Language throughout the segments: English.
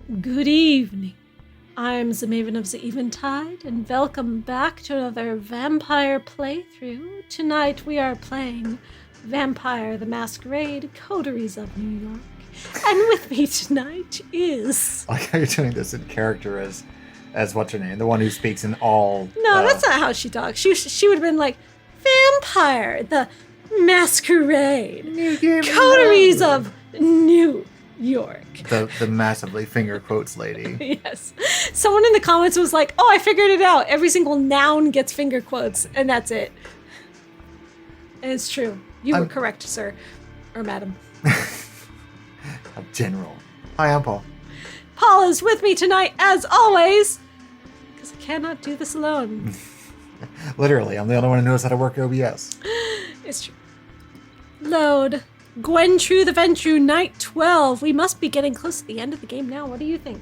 Good evening. I'm the Maven of the Eventide, and welcome back to another vampire playthrough. Tonight we are playing Vampire the Masquerade, Coteries of New York. And with me tonight is... I like how you're doing this in character as what's her name? The one who speaks in all... No, that's not how she talks. She would have been like, Vampire the Masquerade, Coteries of New York. The massively finger quotes lady. Yes. Someone in the comments was like, oh, I figured it out. Every single noun gets finger quotes, and that's it. And it's true. You were correct, sir. Or madam. General. Hi, I'm Paul. Paul is with me tonight, as always, because I cannot do this alone. Literally, I'm the only one who knows how to work OBS. It's true. Load. Gwen True the Ventru, Night 12. We must be getting close to the end of the game now. What do you think?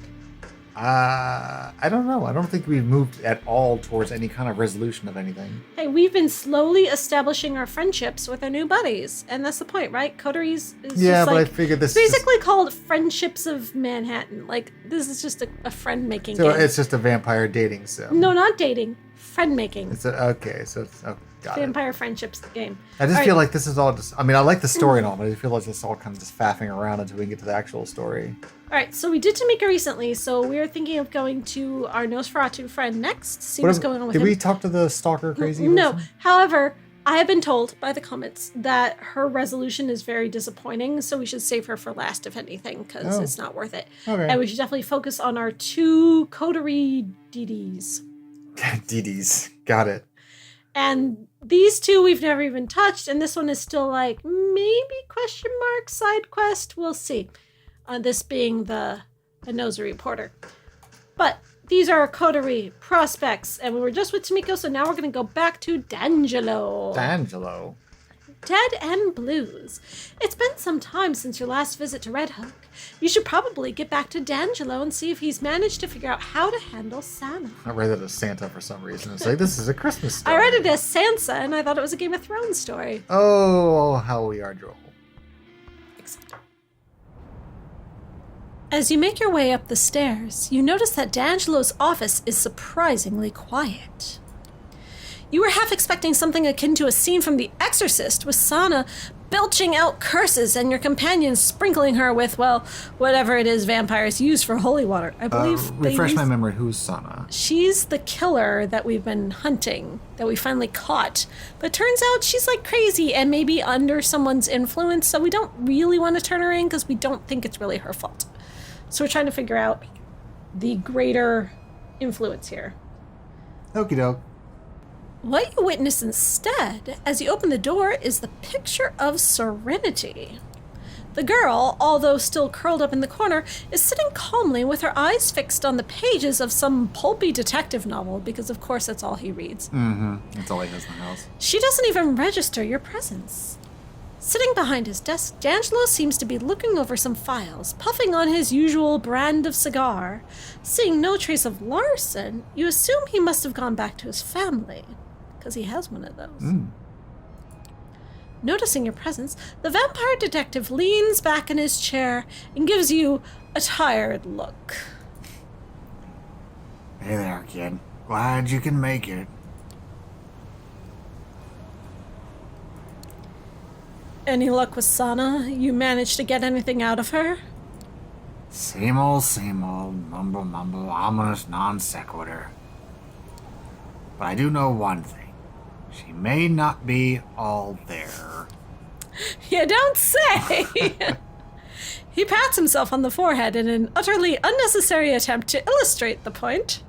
I don't know. I don't think we've moved at all towards any kind of resolution of anything. Hey, we've been slowly establishing our friendships with our new buddies. And that's the point, right? Coteries is just but I figured this is basically called Friendships of Manhattan. Like, this is just a friend-making game. So it's just a vampire dating sim. No, not dating. Friend-making. Okay, so it's... Oh, got Vampire it. Friendships game. I just feel like this is all just... I mean, I like the story and all, but I feel like it's all kind of just faffing around until we get to the actual story. All right, so we did Tamika recently, so we're thinking of going to our Nosferatu friend next, see what's going on with him. Did we talk to the stalker crazy No. person? However, I have been told by the comments that her resolution is very disappointing, so we should save her for last, if anything, because it's not worth it. Okay. And we should definitely focus on our two coterie DDs. DDs. Got it. And these two we've never even touched, and this one is still like, maybe question mark side quest? We'll see. This being the Nosferatu Porter. But these are our coterie prospects, and we were just with Tamiko, so now we're going to go back to D'Angelo. D'Angelo. Dead and Blues. It's been some time since your last visit to Red Hook. You should probably get back to D'Angelo and see if he's managed to figure out how to handle Santa. I read it as Santa for some reason. It's like, this is a Christmas story. I read it as Sansa, and I thought it was a Game of Thrones story. Oh, how we are droll. As you make your way up the stairs, you notice that D'Angelo's office is surprisingly quiet. You were half expecting something akin to a scene from The Exorcist, with Sana belching out curses and your companions sprinkling her with, well, whatever it is vampires use for holy water. I believe refresh my memory, who's Sana? She's the killer that we've been hunting, that we finally caught. But turns out she's like crazy and maybe under someone's influence, so we don't really want to turn her in because we don't think it's really her fault. So we're trying to figure out the greater influence here. Okie doke. What you witness instead, as you open the door, is the picture of Serenity. The girl, although still curled up in the corner, is sitting calmly with her eyes fixed on the pages of some pulpy detective novel, because of course that's all he reads. Mm-hmm. That's all he has in the house. She doesn't even register your presence. Sitting behind his desk, D'Angelo seems to be looking over some files, puffing on his usual brand of cigar. Seeing no trace of Larson, you assume he must have gone back to his family, because he has one of those. Noticing your presence, the vampire detective leans back in his chair and gives you a tired look. Hey there, kid. Glad you can make it. Any luck with Sana? You managed to get anything out of her? Same old, mumble, ominous non sequitur. But I do know one thing. She may not be all there. You don't say! He pats himself on the forehead in an utterly unnecessary attempt to illustrate the point.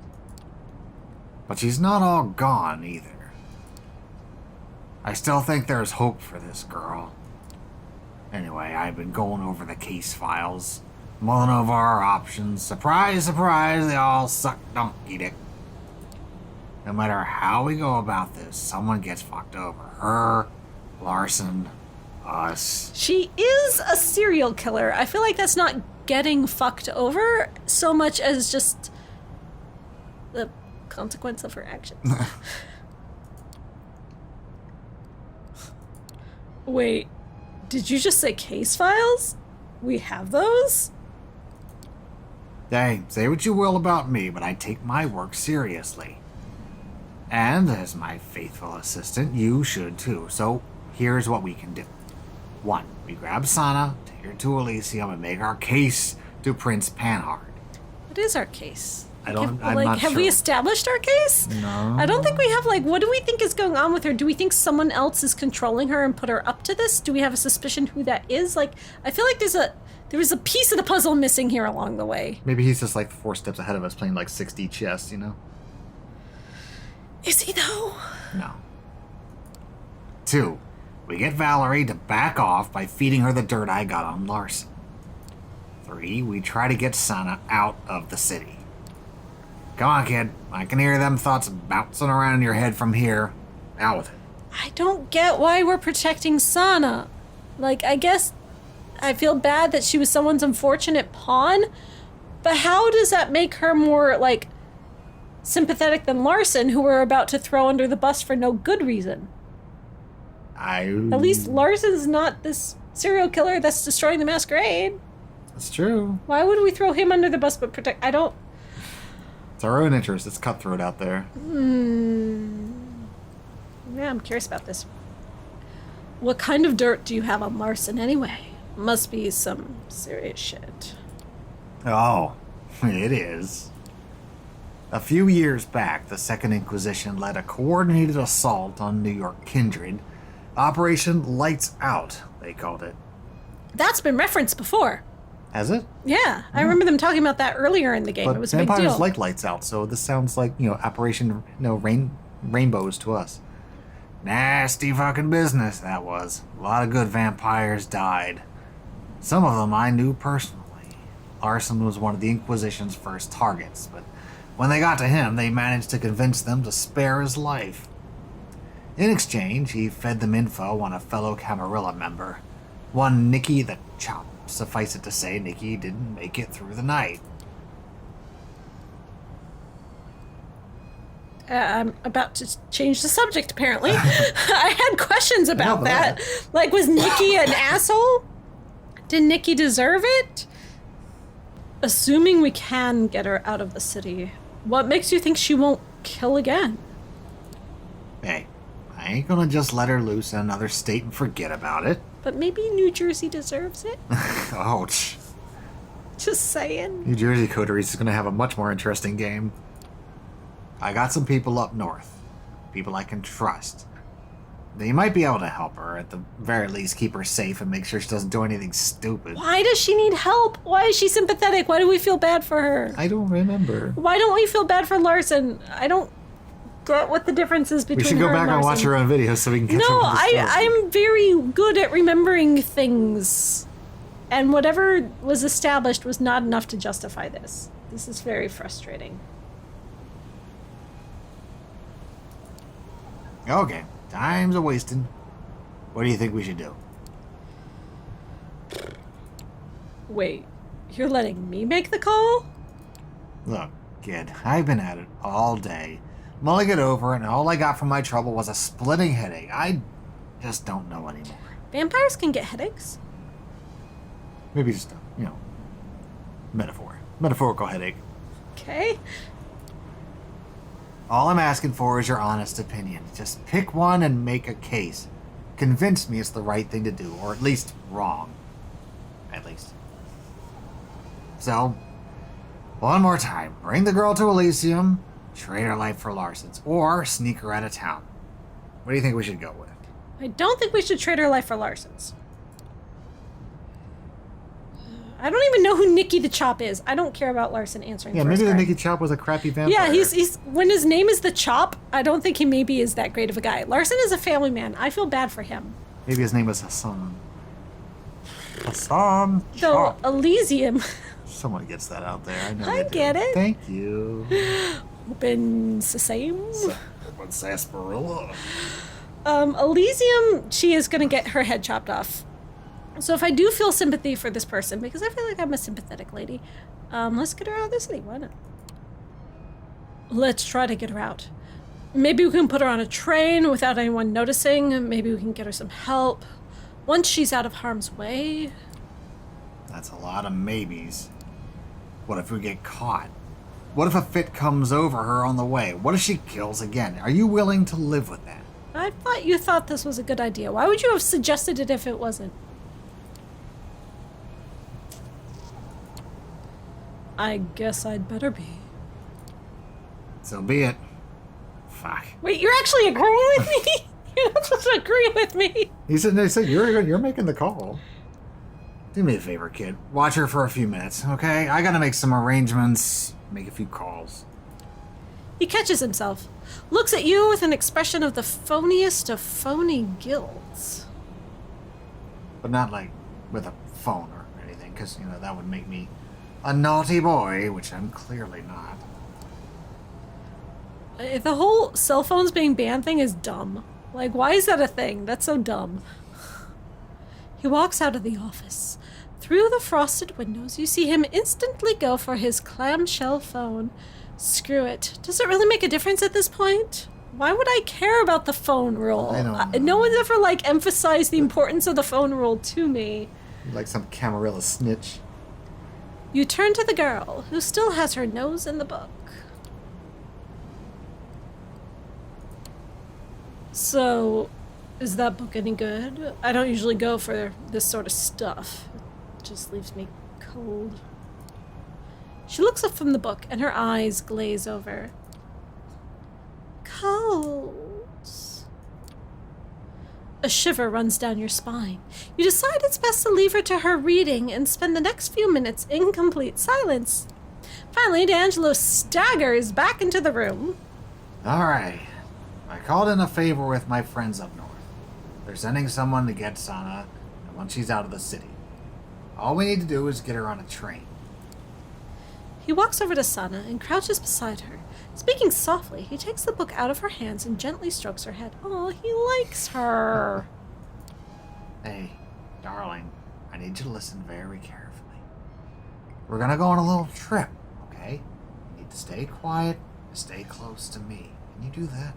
But she's not all gone, either. I still think there's hope for this girl. Anyway, I've been going over the case files, mulling over our options. Surprise, surprise, they all suck donkey dick. No matter how we go about this, someone gets fucked over. Her, Larson, us. She is a serial killer. I feel like that's not getting fucked over so much as just the consequence of her actions. Wait, did you just say case files? We have those? Hey, say what you will about me, but I take my work seriously. And as my faithful assistant, you should too. So here's what we can do. 1. We grab Sana, take her to Elysium, and make our case to Prince Panhard. What is our case? I'm like, not have sure. we established our case? No. I don't think we have, like, what do we think is going on with her? Do we think someone else is controlling her and put her up to this? Do we have a suspicion who that is? Like, I feel like there was a piece of the puzzle missing here along the way. Maybe he's just like 4 steps ahead of us playing like 6D chess, you know? Is he, though? No. 2. We get Valerie to back off by feeding her the dirt I got on Larson. 3. We try to get Sana out of the city. Come on, kid. I can hear them thoughts bouncing around in your head from here. Out with it. I don't get why we're protecting Sana. Like, I guess I feel bad that she was someone's unfortunate pawn, but how does that make her more, like, sympathetic than Larson, who we're about to throw under the bus for no good reason? At least Larson's not this serial killer that's destroying the masquerade. That's true. Why would we throw him under the bus but protect... I don't... It's our own interest. It's cutthroat out there. Yeah, I'm curious about this. What kind of dirt do you have on Larson anyway? Must be some serious shit. Oh, it is. A few years back, the Second Inquisition led a coordinated assault on New York Kindred. Operation Lights Out, they called it. That's been referenced before. Has it? Yeah, I remember them talking about that earlier in the game. But it was a big vampires deal. like Lights Out, so this sounds like, Operation, rainbows to us. Nasty fucking business, that was. A lot of good vampires died. Some of them I knew personally. Larson was one of the Inquisition's first targets, but when they got to him, they managed to convince them to spare his life. In exchange, he fed them info on a fellow Camarilla member, one Nicky the Chop. Suffice it to say, Nicky didn't make it through the night. I'm about to change the subject, apparently. I had questions about that. Like, was Nicky an asshole? Did Nicky deserve it? Assuming we can get her out of the city, what makes you think she won't kill again? Hey, I ain't gonna just let her loose in another state and forget about it. But maybe New Jersey deserves it? Ouch. Just saying. New Jersey Coteries is gonna have a much more interesting game. I got some people up north. People I can trust. They might be able to help her, at the very least keep her safe and make sure she doesn't do anything stupid. Why does she need help? Why is she sympathetic? Why do we feel bad for her? I don't remember. Why don't we feel bad for Larson? I don't get what the difference is between her We should go back and watch Larson. her own videos so we can catch No, up with the story. I'm very good at remembering things. And whatever was established was not enough to justify this. This is very frustrating. Okay, time's a wasting. What do you think we should do? Wait, you're letting me make the call? Look, kid, I've been at it all day. Mulling it over, and all I got from my trouble was a splitting headache. I just don't know anymore. Vampires can get headaches? Maybe just a, metaphorical headache. Okay. All I'm asking for is your honest opinion. Just pick one and make a case. Convince me it's the right thing to do, or at least wrong. At least. So, one more time. Bring the girl to Elysium, trade her life for Larson's, or sneak her out of town. What do you think we should go with? I don't think we should trade her life for Larson's. I don't even know who Nicky the Chop is. I don't care about Larson answering. Yeah, for maybe his the crime. Nicky Chop was a crappy vampire. Yeah, he's when his name is the Chop, I don't think he maybe is that great of a guy. Larson is a family man. I feel bad for him. Maybe his name was Hassan. Hassan Though Chop. Elysium. Someone gets that out there. I know I they do. get it. Thank you. Been the same. One sarsaparilla. Elysium, she is gonna get her head chopped off. So if I do feel sympathy for this person, because I feel like I'm a sympathetic lady, let's get her out of the city. Why not? Let's try to get her out. Maybe we can put her on a train without anyone noticing. Maybe we can get her some help. Once she's out of harm's way. That's a lot of maybes. What if we get caught? What if a fit comes over her on the way? What if she kills again? Are you willing to live with that? I thought you thought this was a good idea. Why would you have suggested it if it wasn't? I guess I'd better be. So be it. Fuck. Wait, you're actually agreeing with me? You're not supposed to agree with me. He said, you're making the call. Do me a favor, kid. Watch her for a few minutes, okay? I gotta make some arrangements, make a few calls. He catches himself, looks at you with an expression of the phoniest of phony guilds. But not like with a phone or anything, because, that would make me a naughty boy, which I'm clearly not. The whole cell phones being banned thing is dumb. Like, why is that a thing? That's so dumb. He walks out of the office. Through the frosted windows, you see him instantly go for his clamshell phone. Screw it. Does it really make a difference at this point? Why would I care about the phone rule? I don't know. No one's ever, emphasized the importance of the phone rule to me. Like some Camarilla snitch. You turn to the girl, who still has her nose in the book. So, is that book any good? I don't usually go for this sort of stuff. It just leaves me cold. She looks up from the book, and her eyes glaze over. Cold. A shiver runs down your spine. You decide it's best to leave her to her reading and spend the next few minutes in complete silence. Finally, D'Angelo staggers back into the room. All right. I called in a favor with my friends up north. They're sending someone to get Sana once she's out of the city. All we need to do is get her on a train. He walks over to Sana and crouches beside her. Speaking softly, he takes the book out of her hands and gently strokes her head. Oh, he likes her. Hey, darling, I need you to listen very carefully. We're gonna go on a little trip, okay? You need to stay quiet and stay close to me. Can you do that?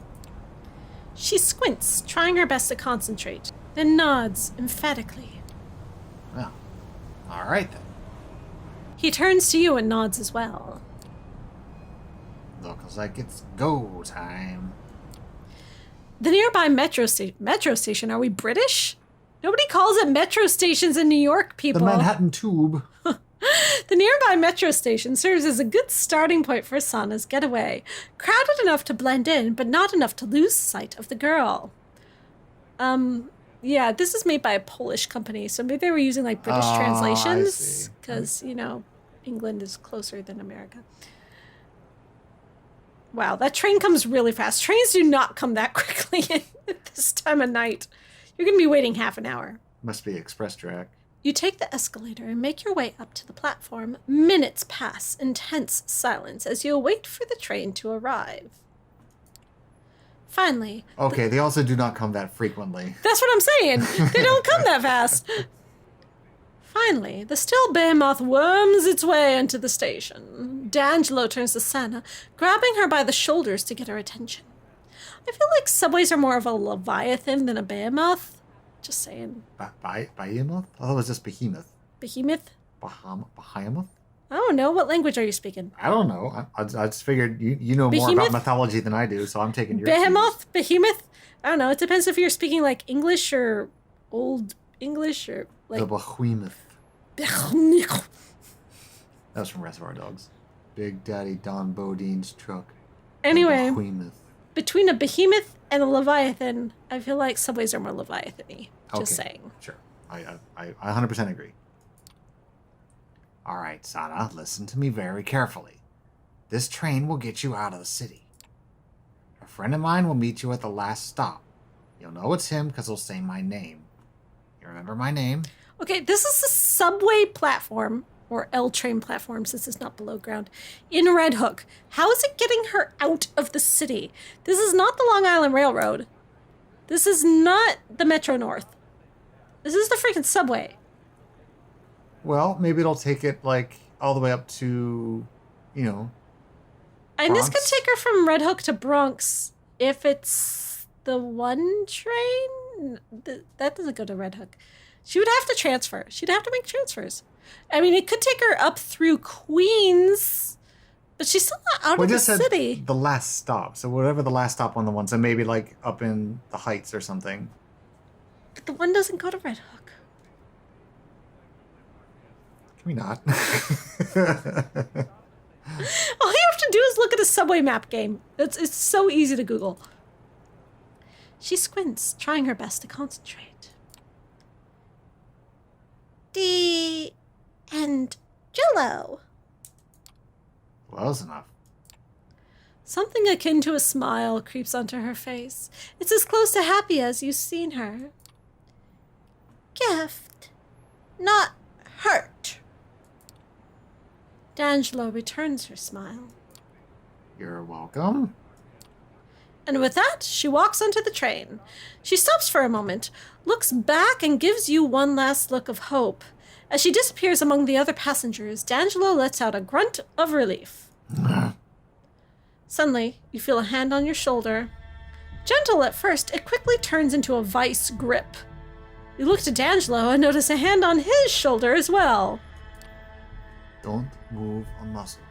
She squints, trying her best to concentrate, then nods emphatically. Well, all right then. He turns to you and nods as well. Looks like it's go time. The nearby metro station, are we British? Nobody calls it metro stations in New York, people. The Manhattan Tube. The nearby metro station serves as a good starting point for Sana's getaway. Crowded enough to blend in, but not enough to lose sight of the girl. Yeah, this is made by a Polish company, so maybe they were using British translations. Because, England is closer than America. Wow, that train comes really fast. Trains do not come that quickly at this time of night. You're going to be waiting half an hour. Must be express track. You take the escalator and make your way up to the platform. Minutes pass in tense silence as you wait for the train to arrive. Finally... Okay, they also do not come that frequently. That's what I'm saying. They don't come that fast. Finally, the still behemoth worms its way into the station. D'Angelo turns to Sana, grabbing her by the shoulders to get her attention. I feel like subways are more of a leviathan than a behemoth. Just saying. Behemoth? Oh, it was just behemoth. Behemoth? Behemoth? I don't know. What language are you speaking? I don't know. I just figured you know more about mythology than I do, so I'm taking your Behemoth? Cues. Behemoth? I don't know. It depends if you're speaking English or Old English or The behemoth. Behemoth. That was from Reservoir Dogs. Big Daddy Don Bodine's truck. Anyway, behemoth. Between a behemoth and a leviathan, I feel like subways are more leviathan-y. Just saying. Sure. I 100% agree. All right, Sana, listen to me very carefully. This train will get you out of the city. A friend of mine will meet you at the last stop. You'll know it's him because he'll say my name. You remember my name? Okay, this is the subway platform, or L train platform since it's not below ground, in Red Hook. How is it getting her out of the city? This is not the Long Island Railroad. This is not the Metro North. This is the freaking subway. Well, maybe it'll take it all the way up to, And Bronx? this could take her from Red Hook to Bronx if it's the one train. That doesn't go to Red Hook. She would have to transfer. She'd have to make transfers. I mean, it could take her up through Queens, but she's still not out of the city. The last stop. So whatever the last stop on the one. So maybe like up in the Heights or something. But the one doesn't go to Red Hook. Can we not? All you have to do is look at a subway map game. It's so easy to Google. She squints, trying her best to concentrate. D'Angelo. Close enough. Something akin to a smile creeps onto her face. It's as close to happy as you've seen her. Gift, not hurt. D'Angelo returns her smile. You're welcome. And with that, she walks onto the train. She stops for a moment, looks back, and gives you one last look of hope. As she disappears among the other passengers, D'Angelo lets out a grunt of relief. Suddenly, you feel a hand on your shoulder. Gentle at first, it quickly turns into a vice grip. You look to D'Angelo and notice a hand on his shoulder as well. Don't move a muscle.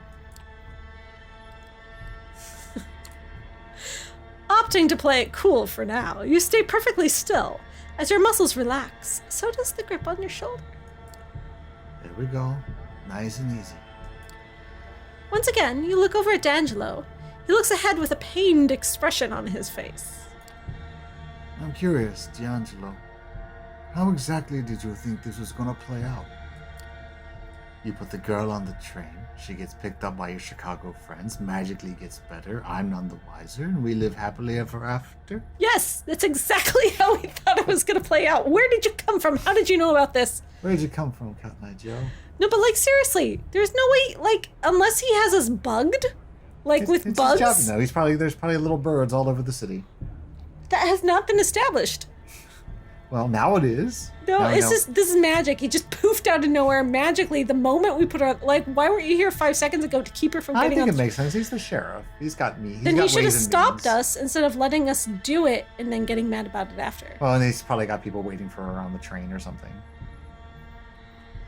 Opting to play it cool for now, you stay perfectly still. As your muscles relax, so does the grip on your shoulder. There we go. Nice and easy. Once again, you look over at D'Angelo. He looks ahead with a pained expression on his face. I'm curious, D'Angelo. How exactly did you think this was gonna play out? You put the girl on the train, she gets picked up by your Chicago friends, magically gets better, I'm none the wiser, and we live happily ever after? Yes, that's exactly how we thought it was going to play out. Where did you come from? How did you know about this? Where did you come from, Cat Eye Joe? No, but like seriously, there's no way, like, unless he has us bugged, like It's with bugs, his job, there's probably little birds all over the city. that has not been established. Well, now it is. No, Now we know. this is magic. He just poofed out of nowhere magically the moment we put her. Like, why weren't you here 5 seconds ago to keep her from I getting think on? it makes sense. He's the sheriff. He's got me. Then he should have stopped us instead of letting us do it and then getting mad about it after. Well, and he's probably got people waiting for her on the train or something.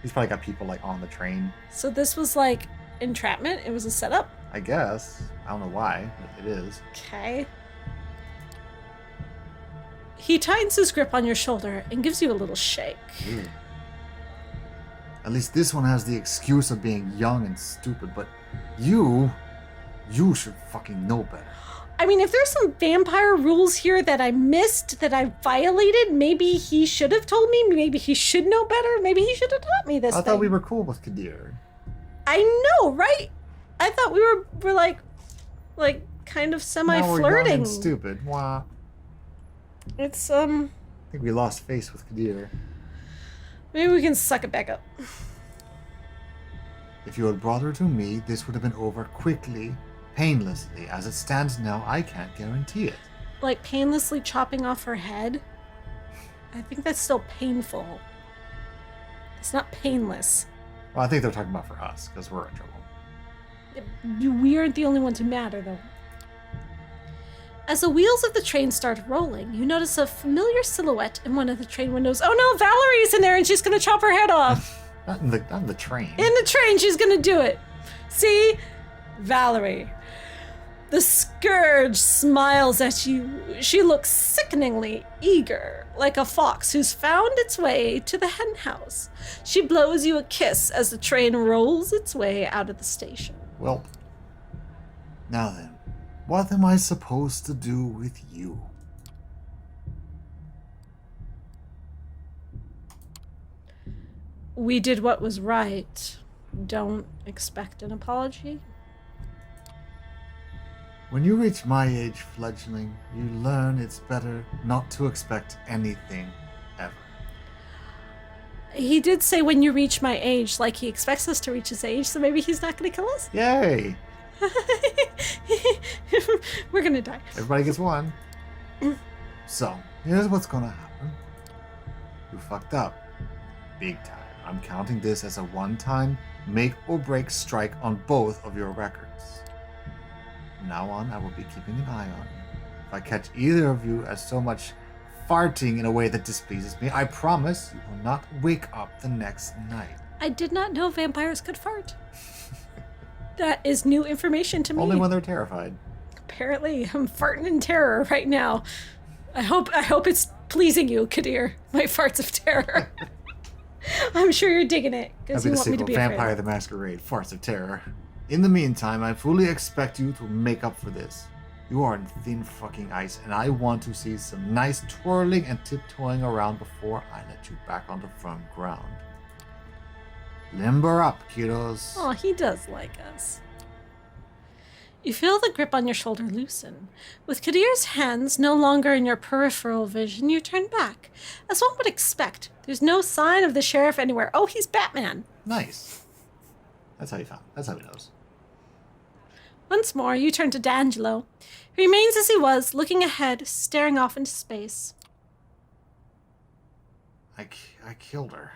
He's probably got people like on the train. So this was like entrapment. It was a setup. I guess. I don't know why, but it is. Okay. He tightens his grip on your shoulder and gives you a little shake. Ew. At least this one has the excuse of being young and stupid, but you should fucking know better. I mean, if there's some vampire rules here that I missed, that I violated, maybe he should have told me. Maybe he should know better. Maybe he should have taught me this I thing. thought we were cool with Kadir. I know, right? I thought we were like kind of Now we're young semi-flirting. and stupid. Wah. It's I think we lost face with Kadir. maybe we can suck it back up. If you had brought her to me, this would have been over quickly, painlessly. As it stands now, I can't guarantee it. Like painlessly chopping off her head. I think that's still painful. It's not painless. Well, I think they're talking about for us, because we're in trouble. We aren't the only ones who matter, though. As the wheels of the train start rolling, you notice a familiar silhouette in one of the train windows. Oh no, Valerie's in there and she's gonna chop her head off. Not in the train. In the train, she's gonna do it. See? Valerie. The Scourge smiles at you. She looks sickeningly eager, like a fox who's found its way to the hen house. She blows you a kiss as the train rolls its way out of the station. Well, now then, what am I supposed to do with you? We did what was right. Don't expect an apology. When you reach my age, fledgling, you learn it's better not to expect anything ever. He did say when you reach my age, like he expects us to reach his age, so maybe he's not going to kill us? Yay! We're going to die. Everybody gets one. So, here's what's gonna happen. You fucked up. Big time. I'm counting this as a one-time make or break strike on both of your records. From now on, I will be keeping an eye on you. If I catch either of you as so much farting in a way that displeases me, I promise you will not wake up the next night. I did not know vampires could fart. That is new information to me. Only when they're terrified. Apparently, I'm farting in terror right now. I hope it's pleasing you, Kadir. My farts of terror. I'm sure you're digging it because you want me to be Vampire afraid. the Masquerade, Farts of Terror. In the meantime, I fully expect you to make up for this. You are in thin fucking ice, and I want to see some nice twirling and tiptoeing around before I let you back on the firm ground. Limber up, kiddos. Oh, he does like us. You feel the grip on your shoulder loosen. With Kadir's hands no longer in your peripheral vision, you turn back. As one would expect, there's no sign of the sheriff anywhere. Oh, he's Batman. Nice. That's how he knows. Once more, you turn to D'Angelo. He remains as he was, looking ahead, staring off into space. I killed her.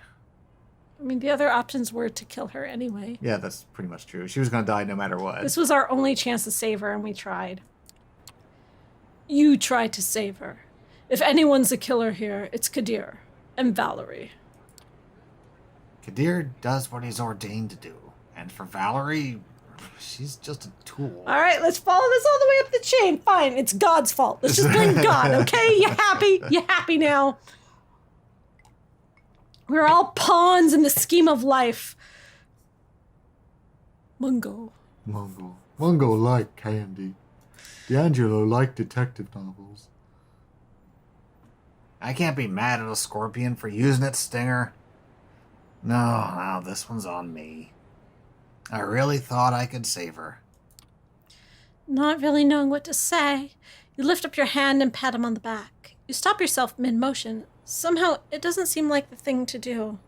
I mean, the other options were to kill her anyway. Yeah, that's pretty much true. She was going to die no matter what. This was our only chance to save her, and we tried. You tried to save her. If anyone's a killer here, it's Kadir and Valerie. Kadir does what he's ordained to do. And for Valerie, she's just a tool. All right, let's follow this all the way up the chain. Fine, it's God's fault. Let's just blame God, okay? You happy? You happy now? We're all pawns in the scheme of life. Mungo liked candy. D'Angelo liked detective novels. I can't be mad at a scorpion for using its stinger. No, this one's on me. I really thought I could save her. Not really knowing what to say, you lift up your hand and pat him on the back. You stop yourself mid-motion. Somehow, it doesn't seem like the thing to do.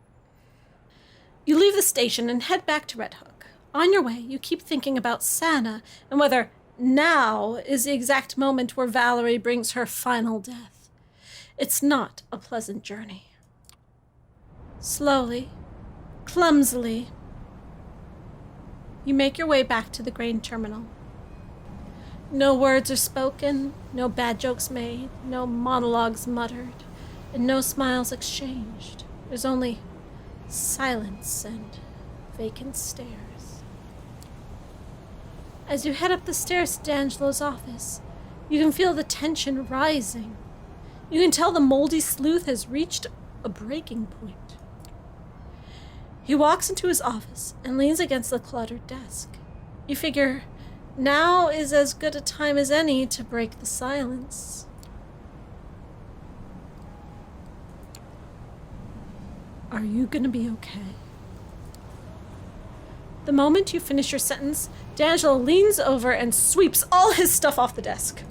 You leave the station and head back to Red Hook. On your way, you keep thinking about Sana and whether now is the exact moment where Valerie brings her final death. It's not a pleasant journey. Slowly, clumsily, you make your way back to the grain terminal. No words are spoken, no bad jokes made, no monologues muttered, and no smiles exchanged. There's only silence and vacant stares. As you head up the stairs to D'Angelo's office, you can feel the tension rising. You can tell the moldy sleuth has reached a breaking point. He walks into his office and leans against the cluttered desk. You figure now is as good a time as any to break the silence. Are you gonna be okay? The moment you finish your sentence, D'Angelo leans over and sweeps all his stuff off the desk.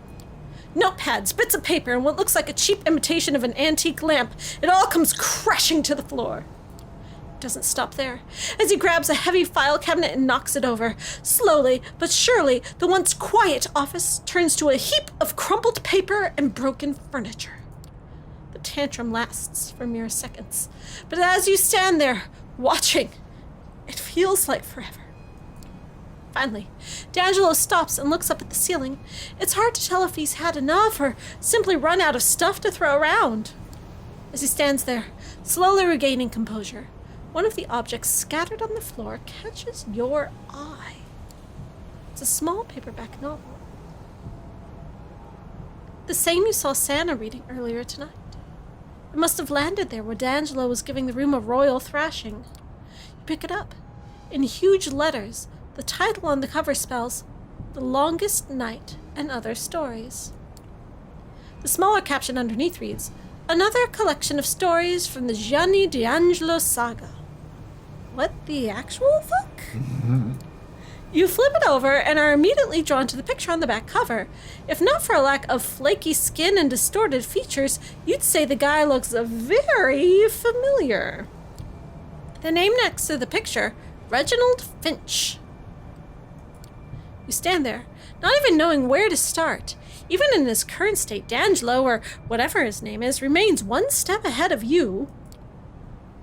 Notepads, bits of paper, and what looks like a cheap imitation of an antique lamp. It all comes crashing to the floor. It doesn't stop there. As he grabs a heavy file cabinet and knocks it over, slowly but surely, the once quiet office turns to a heap of crumpled paper and broken furniture. The tantrum lasts for mere seconds, but as you stand there, watching, it feels like forever. Finally, D'Angelo stops and looks up at the ceiling. It's hard to tell if he's had enough or simply run out of stuff to throw around. As he stands there, slowly regaining composure, one of the objects scattered on the floor catches your eye. It's a small paperback novel. The same you saw Sana reading earlier tonight. It must have landed there where D'Angelo was giving the room a royal thrashing. You pick it up. In huge letters, the title on the cover spells, The Longest Night and Other Stories. The smaller caption underneath reads, Another collection of stories from the Gianni D'Angelo saga. What the actual fuck? You flip it over and are immediately drawn to the picture on the back cover. If not for a lack of flaky skin and distorted features, you'd say the guy looks very familiar. The name next to the picture, Reginald Finch. You stand there, not even knowing where to start. Even in his current state, D'Angelo, or whatever his name is, remains one step ahead of you.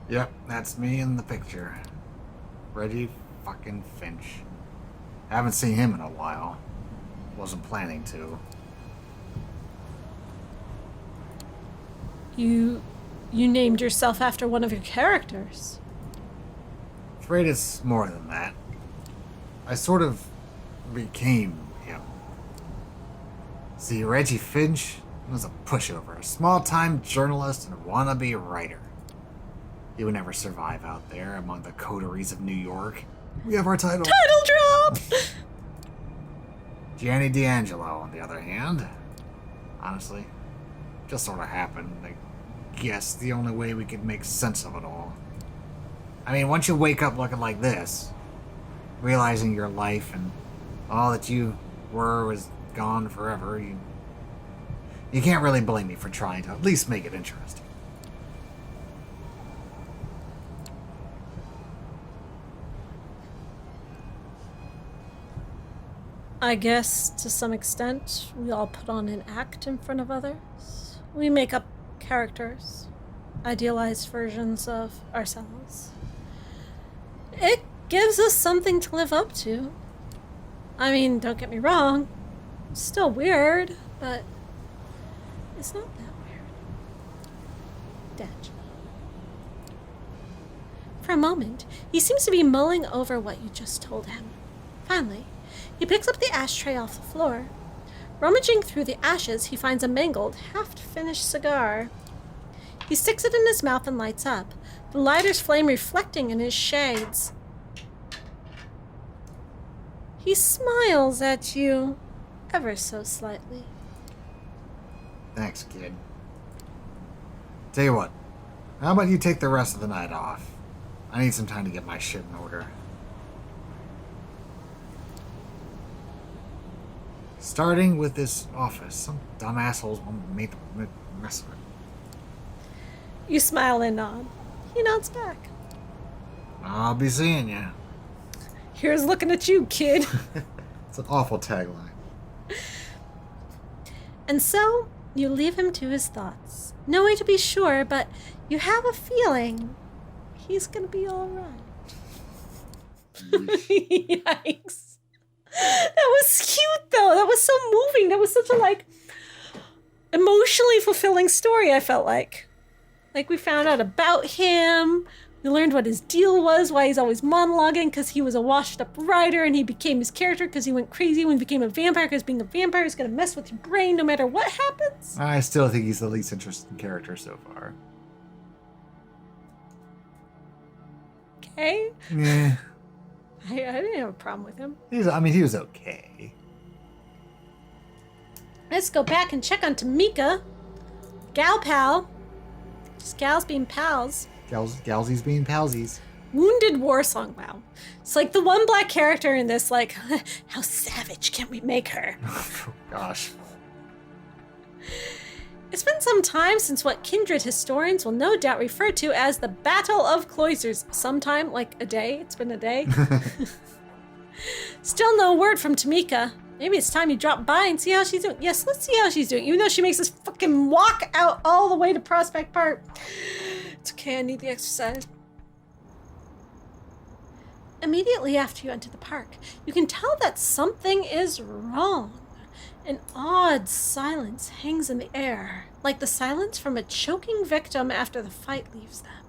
Yep, that's me in the picture. Reggie fucking Finch. Haven't seen him in a while. Wasn't planning to. You named yourself after one of your characters. Afraid it's more than that. I sort of became him. See, Reggie Finch was a pushover, a small-time journalist and wannabe writer. He would never survive out there among the coteries of New York. We have our title. Title drop! Gianni D'Angelo, on the other hand, honestly, just sort of happened. I guess the only way we could make sense of it all. I mean, once you wake up looking like this, realizing your life and all that you were was gone forever, you can't really blame me for trying to at least make it interesting. I guess, to some extent, we all put on an act in front of others. We make up characters, idealized versions of ourselves. It gives us something to live up to. I mean, don't get me wrong, it's still weird, but it's not that weird. D'Angelo. For a moment, he seems to be mulling over what you just told him. Finally, he picks up the ashtray off the floor. Rummaging through the ashes, he finds a mangled, half-finished cigar. He sticks it in his mouth and lights up, the lighter's flame reflecting in his shades. He smiles at you, ever so slightly. Thanks, kid. Tell you what, how about you take the rest of the night off? I need some time to get my shit in order. Starting with this office. Some dumb assholes made them mess of it. You smile and nod. He nods back. I'll be seeing you. Here's looking at you, kid. It's an awful tagline. And so, you leave him to his thoughts. No way to be sure, but you have a feeling he's gonna be alright. Yikes. That was cute, though. That was so moving. That was such a, emotionally fulfilling story, I felt like. Like, we found out about him. We learned what his deal was, why he's always monologuing, because he was a washed-up writer, and he became his character because he went crazy when he became a vampire, because being a vampire is going to mess with your brain no matter what happens. I still think he's the least interesting character so far. Okay? Yeah. I didn't have a problem with him. He was okay. Let's go back and check on Tamika. Gal pal. Just gals being pals. Galsies being palsies. Wounded war song. Wow. It's like the one black character in this, how savage can we make her? Oh, gosh. It's been some time since what kindred historians will no doubt refer to as the Battle of Cloisters. Sometime, like a day. It's been a day. Still no word from Tamika. Maybe it's time you drop by and see how she's doing. Yes, let's see how she's doing. Even though she makes us fucking walk out all the way to Prospect Park. It's okay, I need the exercise. Immediately after you enter the park, you can tell that something is wrong. An odd silence hangs in the air, like the silence from a choking victim after the fight leaves them.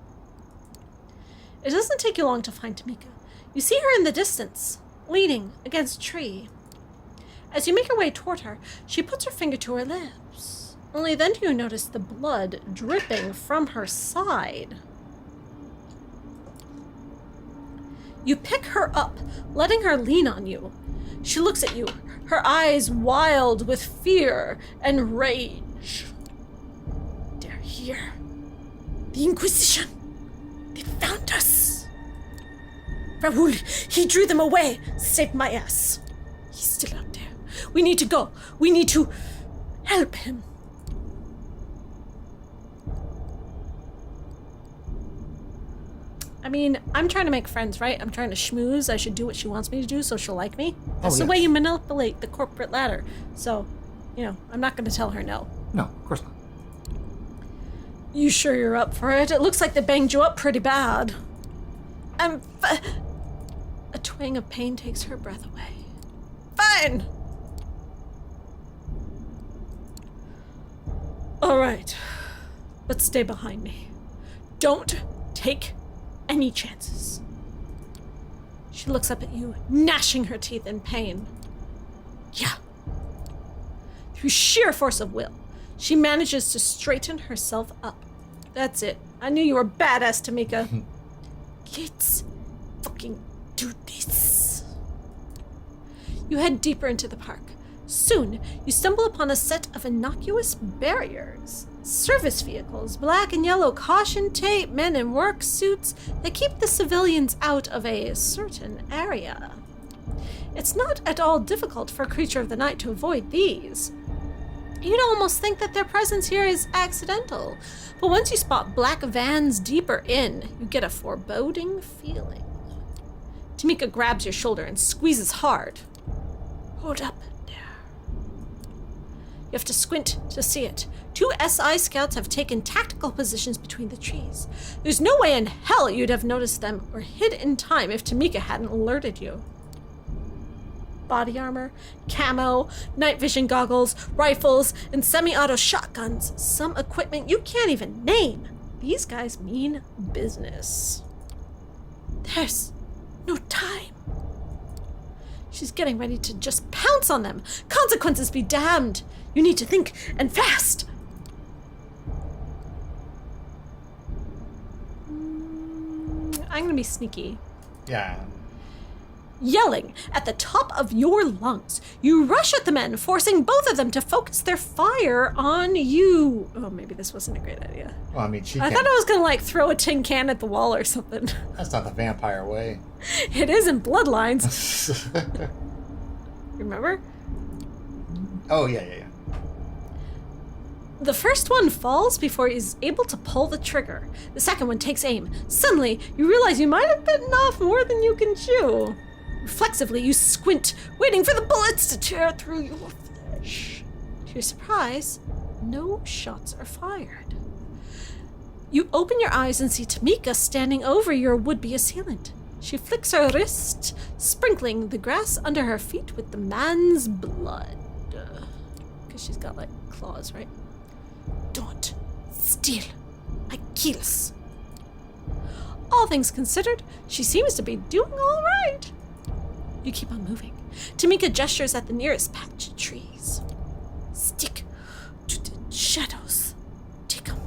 It doesn't take you long to find Tamika. You see her in the distance, leaning against a tree. As you make your way toward her, she puts her finger to her lips. Only then do you notice the blood dripping from her side. You pick her up, letting her lean on you. She looks at you, her eyes wild with fear and rage. They're here. The Inquisition. They found us. Raoul, he drew them away. Saved my ass. He's still out there. We need to go. We need to help him. I mean, I'm trying to make friends, right? I'm trying to schmooze. I should do what she wants me to do so she'll like me. That's the way you manipulate the corporate ladder. So, I'm not going to tell her no. No, of course not. You sure you're up for it? It looks like they banged you up pretty bad. A twang of pain takes her breath away. Fine! All right, but stay behind me. Don't take any chances. She looks up at you, gnashing her teeth in pain. Yeah. Through sheer force of will, she manages to straighten herself up. That's it. I knew you were badass, Tamika. Let's fucking do this. You head deeper into the park. Soon, you stumble upon a set of innocuous barriers. Service vehicles, black and yellow caution tape, men in work suits that keep the civilians out of a certain area. It's not at all difficult for a creature of the night to avoid these. You'd almost think that their presence here is accidental, but once you spot black vans deeper in, you get a foreboding feeling. Tamika grabs your shoulder and squeezes hard. Hold up there. You have to squint to see it. 2 SI scouts have taken tactical positions between the trees. There's no way in hell you'd have noticed them or hid in time if Tamika hadn't alerted you. Body armor, camo, night vision goggles, rifles, and semi-auto shotguns. Some equipment you can't even name. These guys mean business. There's no time. She's getting ready to just pounce on them. Consequences be damned. You need to think, and fast. I'm gonna be sneaky. Yeah. Yelling at the top of your lungs, you rush at the men, forcing both of them to focus their fire on you. Oh, maybe this wasn't a great idea. Well, I mean, I thought I was gonna like throw a tin can at the wall or something. That's not the vampire way. It is in Bloodlines. Remember? Oh, yeah. The first one falls before he's able to pull the trigger. The second one takes aim. Suddenly, you realize you might have bitten off more than you can chew. Reflexively, you squint, waiting for the bullets to tear through your flesh. To your surprise, no shots are fired. You open your eyes and see Tamika standing over your would-be assailant. She flicks her wrist, sprinkling the grass under her feet with the man's blood. Because she's got, like, claws, right? Don't steal my kills. All things considered, she seems to be doing all right. You keep on moving. Tamika gestures at the nearest patch of trees. Stick to the shadows. Take them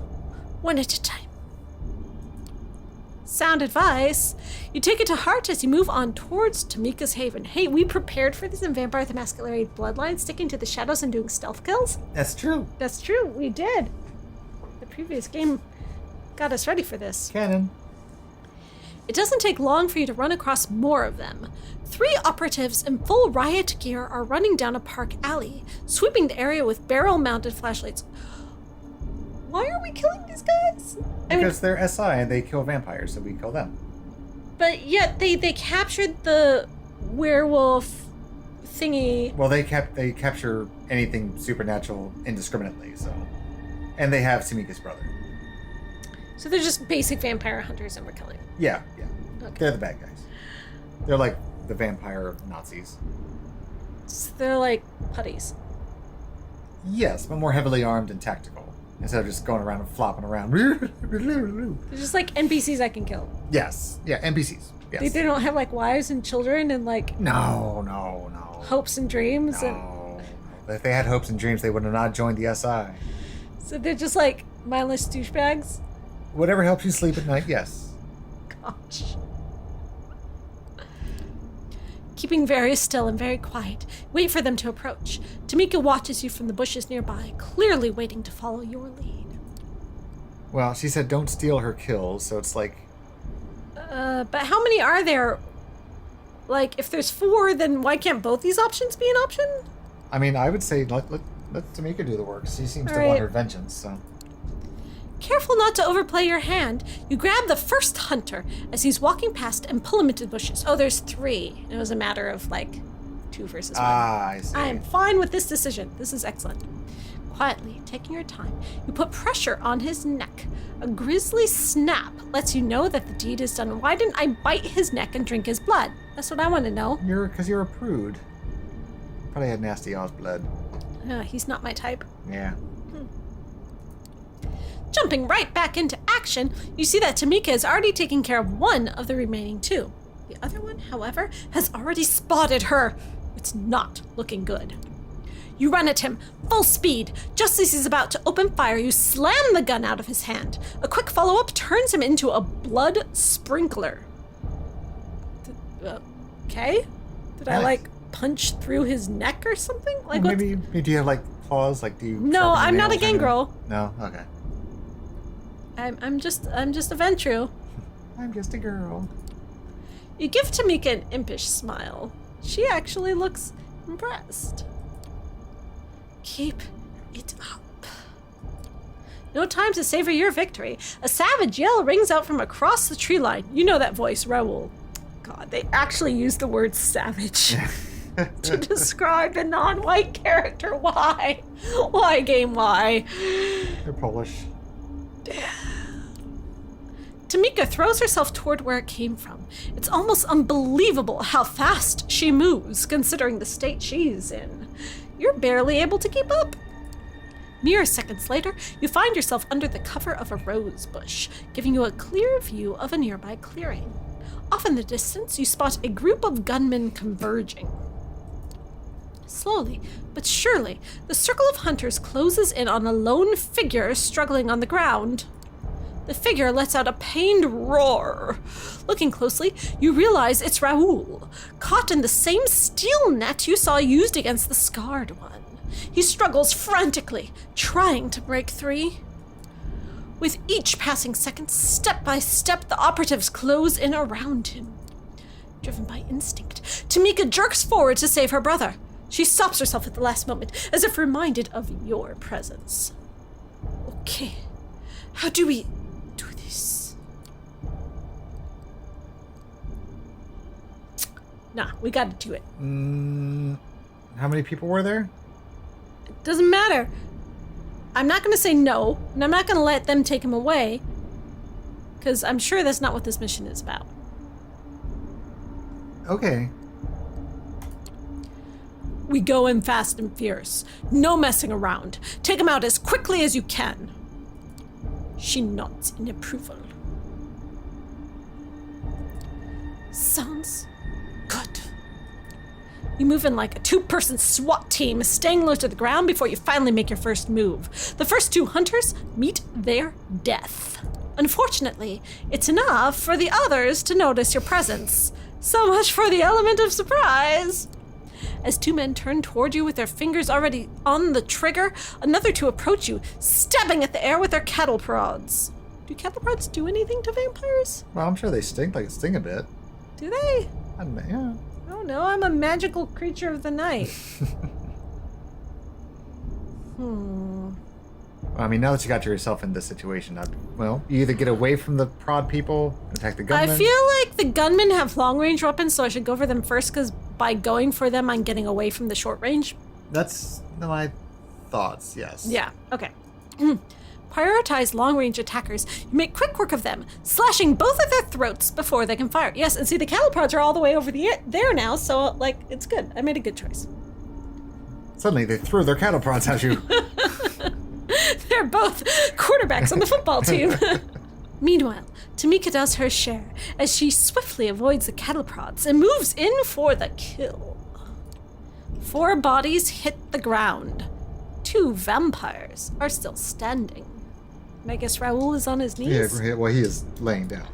one at a time. Sound advice. You take it to heart as you move on towards Tamika's haven. Hey, we prepared for this in Vampire the Masquerade Bloodline, sticking to the shadows and doing stealth kills. That's true. That's true, we did. The previous game got us ready for this. Canon. It doesn't take long for you to run across more of them. 3 operatives in full riot gear are running down a park alley, sweeping the area with barrel-mounted flashlights. Why are we killing these guys? Because they're SI and they kill vampires, so we kill them. But yet they captured the werewolf thingy. Well, they capture anything supernatural indiscriminately, so. And they have Tamika's brother. So they're just basic vampire hunters and we're killing them. Yeah. Okay. They're the bad guys. They're like the vampire Nazis. So they're like putties. Yes, but more heavily armed and tactical. Instead of just going around and flopping around. They're just like NPCs I can kill. Yes. Yeah, NPCs. Yes. They don't have like wives and children and like No. hopes and dreams. No. If they had hopes and dreams, they would have not joined the SI. So they're just like mindless douchebags. Whatever helps you sleep at night, yes. Gosh. Keeping very still and very quiet, wait for them to approach. Tamika watches you from the bushes nearby, clearly waiting to follow your lead. Well, she said don't steal her kills, so it's like... But how many are there? Like, if there's 4, then why can't both these options be an option? I mean, I would say let Tamika do the work. She seems to All want right. her vengeance, so... Careful not to overplay your hand, you grab the first hunter as he's walking past and pull him into the bushes. Oh, there's 3. It was a matter of, like, 2 versus 1. Ah, I see. I am fine with this decision. This is excellent. Quietly, taking your time, you put pressure on his neck. A grisly snap lets you know that the deed is done. Why didn't I bite his neck and drink his blood? That's what I want to know. Because you're a prude. Probably had nasty Oz blood. He's not my type. Yeah. Jumping right back into action, you see that Tamika has already taken care of one of the remaining 2. The other one, however, has already spotted her. It's not looking good. You run at him, full speed. Just as he's about to open fire, you slam the gun out of his hand. A quick follow-up turns him into a blood sprinkler. Okay? Did I, punch through his neck or something? Like, maybe do you have, claws? Do you... No, I'm not a gangrel. No? Okay. I'm just a Ventru. I'm just a girl. You give Tamika an impish smile. She actually looks impressed. Keep it up. No time to savor your victory. A savage yell rings out from across the tree line. You know that voice, Raoul. God, they actually used the word savage to describe a non-white character. Why? Why, game, why? They're Polish. Tamika throws herself toward where it came from. It's almost unbelievable how fast she moves, considering the state she's in. You're barely able to keep up. Mere seconds later, you find yourself under the cover of a rose bush, giving you a clear view of a nearby clearing. Off in the distance, you spot a group of gunmen converging. Slowly, but surely, the circle of hunters closes in on a lone figure struggling on the ground. The figure lets out a pained roar. Looking closely, you realize it's Raoul, caught in the same steel net you saw used against the scarred one. He struggles frantically, trying to break free. With each passing second, step by step, the operatives close in around him. Driven by instinct, Tamika jerks forward to save her brother. She stops herself at the last moment, as if reminded of your presence. Okay, how do we do this? Nah, we gotta do it. How many people were there? It doesn't matter. I'm not gonna say no, and I'm not gonna let them take him away, because I'm sure that's not what this mission is about. Okay. We go in fast and fierce. No messing around. Take him out as quickly as you can. She nods in approval. Sounds good. You move in like a two-person SWAT team, staying low to the ground before you finally make your first move. The first two hunters meet their death. Unfortunately, it's enough for the others to notice your presence. So much for the element of surprise. As two men turn toward you with their fingers already on the trigger, another two approach you, stabbing at the air with their cattle prods. Do cattle prods do anything to vampires? Well, I'm sure they sting a bit. Do they? I don't know, yeah. I don't know, I'm a magical creature of the night. I mean, now that you got yourself in this situation, you either get away from the prod people and attack the gunmen. I feel like the gunmen have long-range weapons, so I should go for them first, because by going for them, I'm getting away from the short range. That's my thoughts, yes. Yeah, okay. Prioritize long-range attackers. You make quick work of them, slashing both of their throats before they can fire. Yes, and see, the cattle prods are all the way over there now, so, it's good. I made a good choice. Suddenly, they threw their cattle prods at you. They're both quarterbacks on the football team. Meanwhile, Tamika does her share as she swiftly avoids the cattle prods and moves in for the kill. 4 bodies hit the ground. 2 vampires are still standing. And I guess Raoul is on his knees? Yeah, well, he is laying down.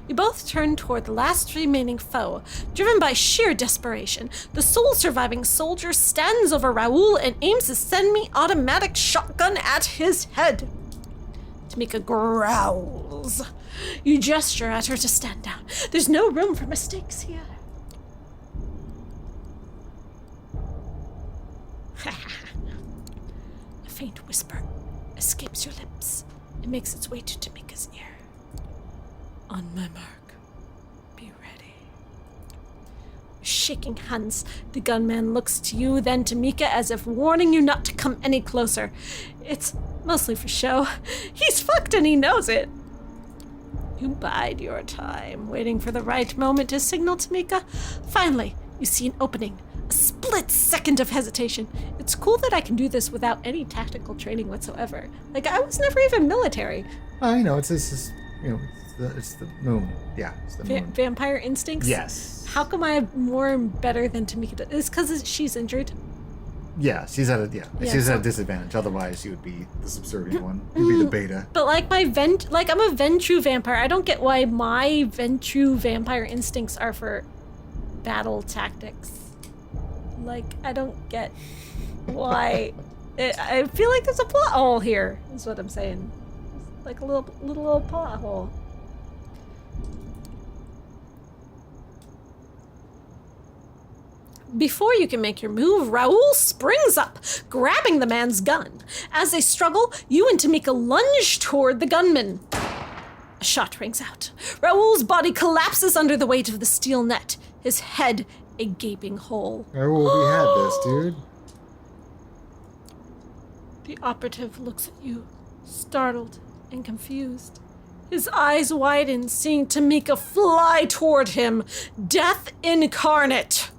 You both turn toward the last remaining foe. Driven by sheer desperation, the sole surviving soldier stands over Raoul and aims a semi-automatic shotgun at his head. Tamika growls. You gesture at her to stand down. There's no room for mistakes here. A faint whisper escapes your lips. It makes its way to Tamika's ear. On my mark, be ready. Shaking hands, the gunman looks to you, then to Mika, as if warning you not to come any closer. It's mostly for show. He's fucked and he knows it. You bide your time, waiting for the right moment to signal to Mika. Finally, you see an opening. A split second of hesitation. It's cool that I can do this without any tactical training whatsoever. I was never even military. It's It's the moon. Yeah, it's the moon. Vampire instincts? Yes. How come I have more better than Tamika? It's because she's injured. Yeah, she's at a she's at a disadvantage. Otherwise, she would be the subservient one. You'd be the beta. But like I'm a Ventrue vampire. I don't get why my Ventrue vampire instincts are for battle tactics. Like I don't get why. I feel like there's a plot hole here. Is what I'm saying. Like a little plot hole. Before you can make your move, Raoul springs up, grabbing the man's gun. As they struggle, you and Tamika lunge toward the gunman. A shot rings out. Raoul's body collapses under the weight of the steel net, his head a gaping hole. Raoul, we had this, dude. The operative looks at you, startled and confused. His eyes widen, seeing Tamika fly toward him, death incarnate.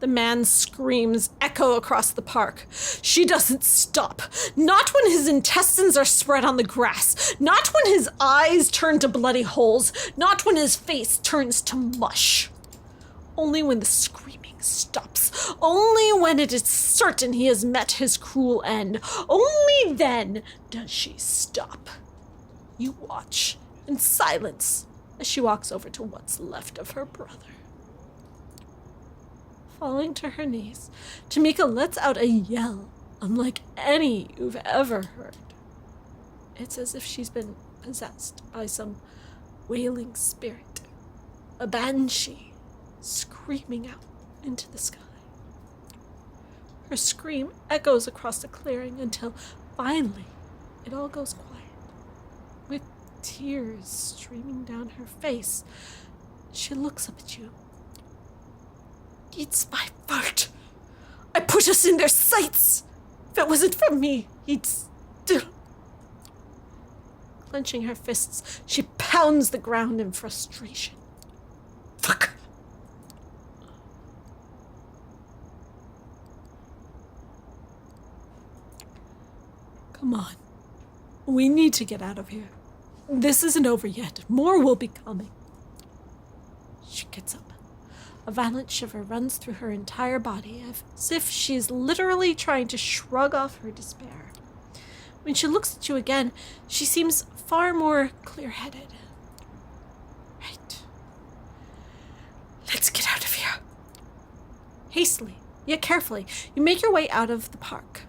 The man's screams echo across the park. She doesn't stop. Not when his intestines are spread on the grass. Not when his eyes turn to bloody holes. Not when his face turns to mush. Only when the screaming stops. Only when it is certain he has met his cruel end. Only then does she stop. You watch in silence as she walks over to what's left of her brother. Falling to her knees, Tamika lets out a yell unlike any you've ever heard. It's as if she's been possessed by some wailing spirit, a banshee screaming out into the sky. Her scream echoes across the clearing until finally it all goes quiet. With tears streaming down her face, she looks up at you. It's my fault. I put us in their sights. If it wasn't for me, he'd still... Clenching her fists, she pounds the ground in frustration. Fuck. Come on. We need to get out of here. This isn't over yet. More will be coming. She gets up. A violent shiver runs through her entire body, as if she's literally trying to shrug off her despair. When she looks at you again, she seems far more clear-headed. Right. Let's get out of here. Hastily, yet carefully, you make your way out of the park.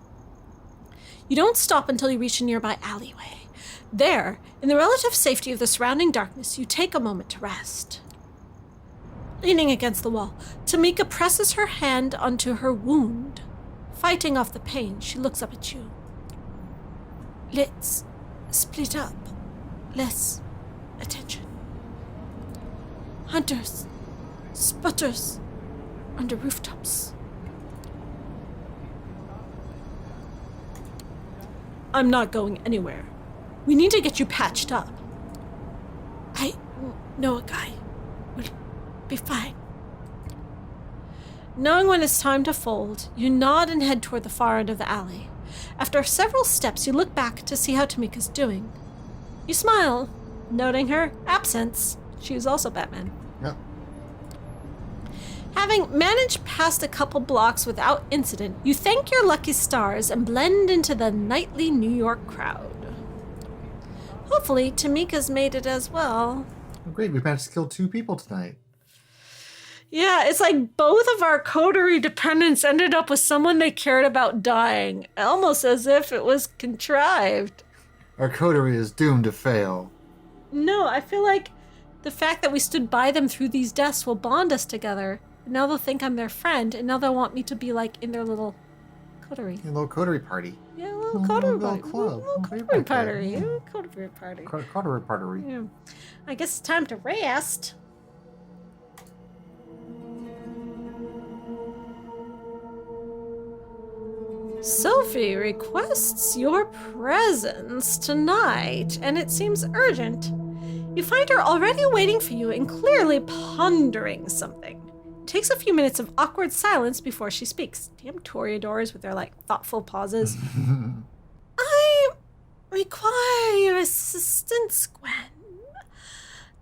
You don't stop until you reach a nearby alleyway. There, in the relative safety of the surrounding darkness, you take a moment to rest. Leaning against the wall, Tamika presses her hand onto her wound. Fighting off the pain, she looks up at you. Let's split up. Less attention. Hunters, spotters, under rooftops. I'm not going anywhere. We need to get you patched up. I know a guy. We'll be fine. Knowing when it's time to fold, you nod and head toward the far end of the alley. After several steps, you look back to see how Tamika's doing. You smile, noting her absence. She is also Batman. Yep. Having managed past a couple blocks without incident, you thank your lucky stars and blend into the nightly New York crowd. Hopefully, Tamika's made it as well. Oh, great, we managed to kill 2 people tonight. Yeah, it's like both of our coterie dependents ended up with someone they cared about dying, almost as if it was contrived. Our coterie is doomed to fail. No, I feel like the fact that we stood by them through these deaths will bond us together. Now they'll think I'm their friend, and now they'll want me to be like in their little coterie. A little coterie party. Yeah, a little coterie party. Club. Little coterie party. Coterie party. Coterie party. Yeah. I guess it's time to rest. Sophie requests your presence tonight, and it seems urgent. You find her already waiting for you and clearly pondering something. It takes a few minutes of awkward silence before she speaks. Damn Toreadors with their, thoughtful pauses. I require your assistance, Gwen.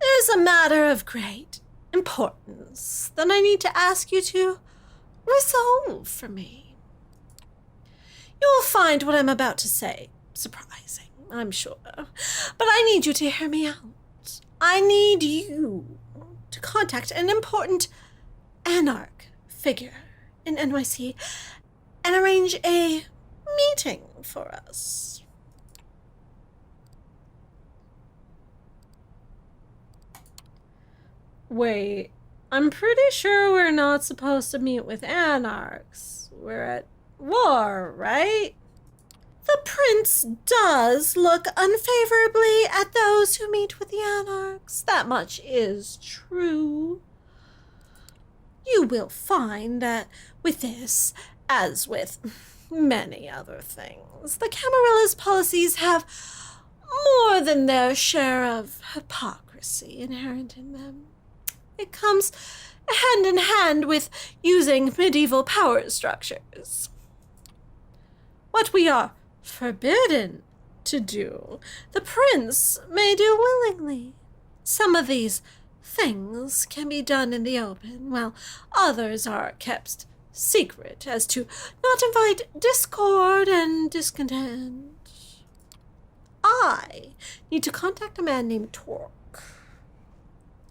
There's a matter of great importance that I need to ask you to resolve for me. You'll find what I'm about to say surprising, I'm sure, but I need you to hear me out. I need you to contact an important anarch figure in NYC and arrange a meeting for us. Wait, I'm pretty sure we're not supposed to meet with anarchs. We're at war, right? The prince does look unfavorably at those who meet with the anarchs. That much is true. You will find that with this, as with many other things, the Camarillah's policies have more than their share of hypocrisy inherent in them. It comes hand in hand with using medieval power structures. What we are forbidden to do, the prince may do willingly. Some of these things can be done in the open, while others are kept secret as to not invite discord and discontent. I need to contact a man named Torque.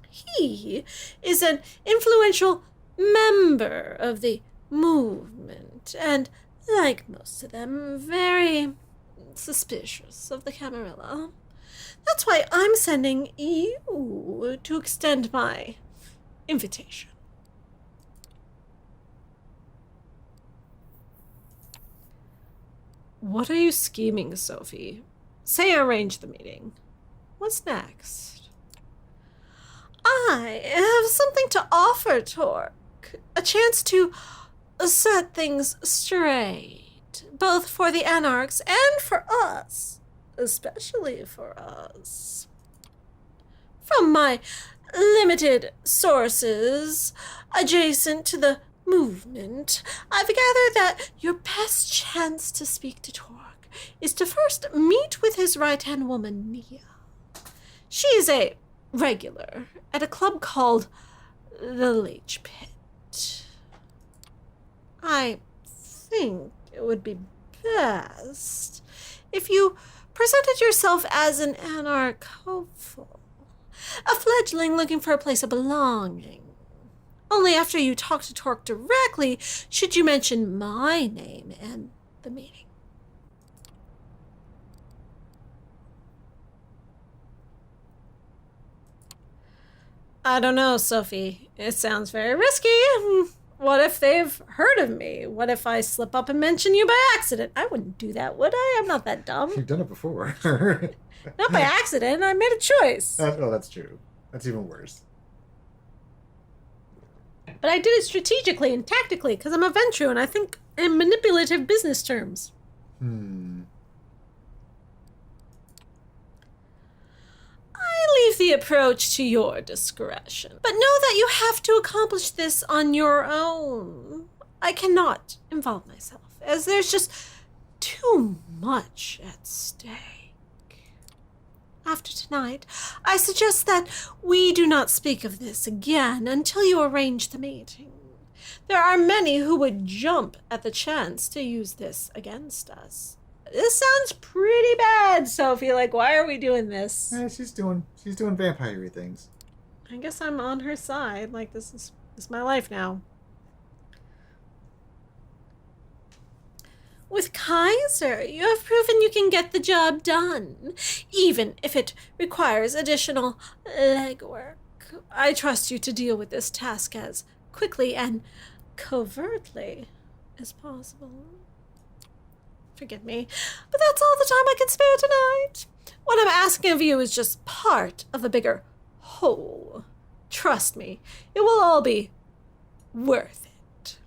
He is an influential member of the movement, and, like most of them, very suspicious of the Camarilla. That's why I'm sending you to extend my invitation. What are you scheming, Sophie? Say arrange the meeting. What's next? I have something to offer, Torque. A chance to set things straight, both for the anarchs and for us. Especially for us. From my limited sources adjacent to the movement, I've gathered that your best chance to speak to Torque is to first meet with his right-hand woman, Nia. She's a regular at a club called the Leech Pit. I think it would be best if you presented yourself as an anarch hopeful, a fledgling looking for a place of belonging. Only after you talk to Torque directly should you mention my name and the meeting. I don't know, Sophie. It sounds very risky. What if they've heard of me? What if I slip up and mention you by accident? I wouldn't do that, would I? I'm not that dumb. You've done it before. Not by accident. I made a choice. Oh, that's true. That's even worse. But I did it strategically and tactically because I'm a Ventru and I think in manipulative business terms. I leave the approach to your discretion. But know that you have to accomplish this on your own. I cannot involve myself, as there's just too much at stake. After tonight, I suggest that we do not speak of this again until you arrange the meeting. There are many who would jump at the chance to use this against us. This sounds pretty bad, Sophie. Like, why are we doing this? She's doing vampire-y things. I guess I'm on her side. Like, this is my life now. With Kaiser, you have proven you can get the job done, even if it requires additional legwork. I trust you to deal with this task as quickly and covertly as possible. Forgive me, but that's all the time I can spare tonight. What I'm asking of you is just part of a bigger whole. Trust me, it will all be worth it.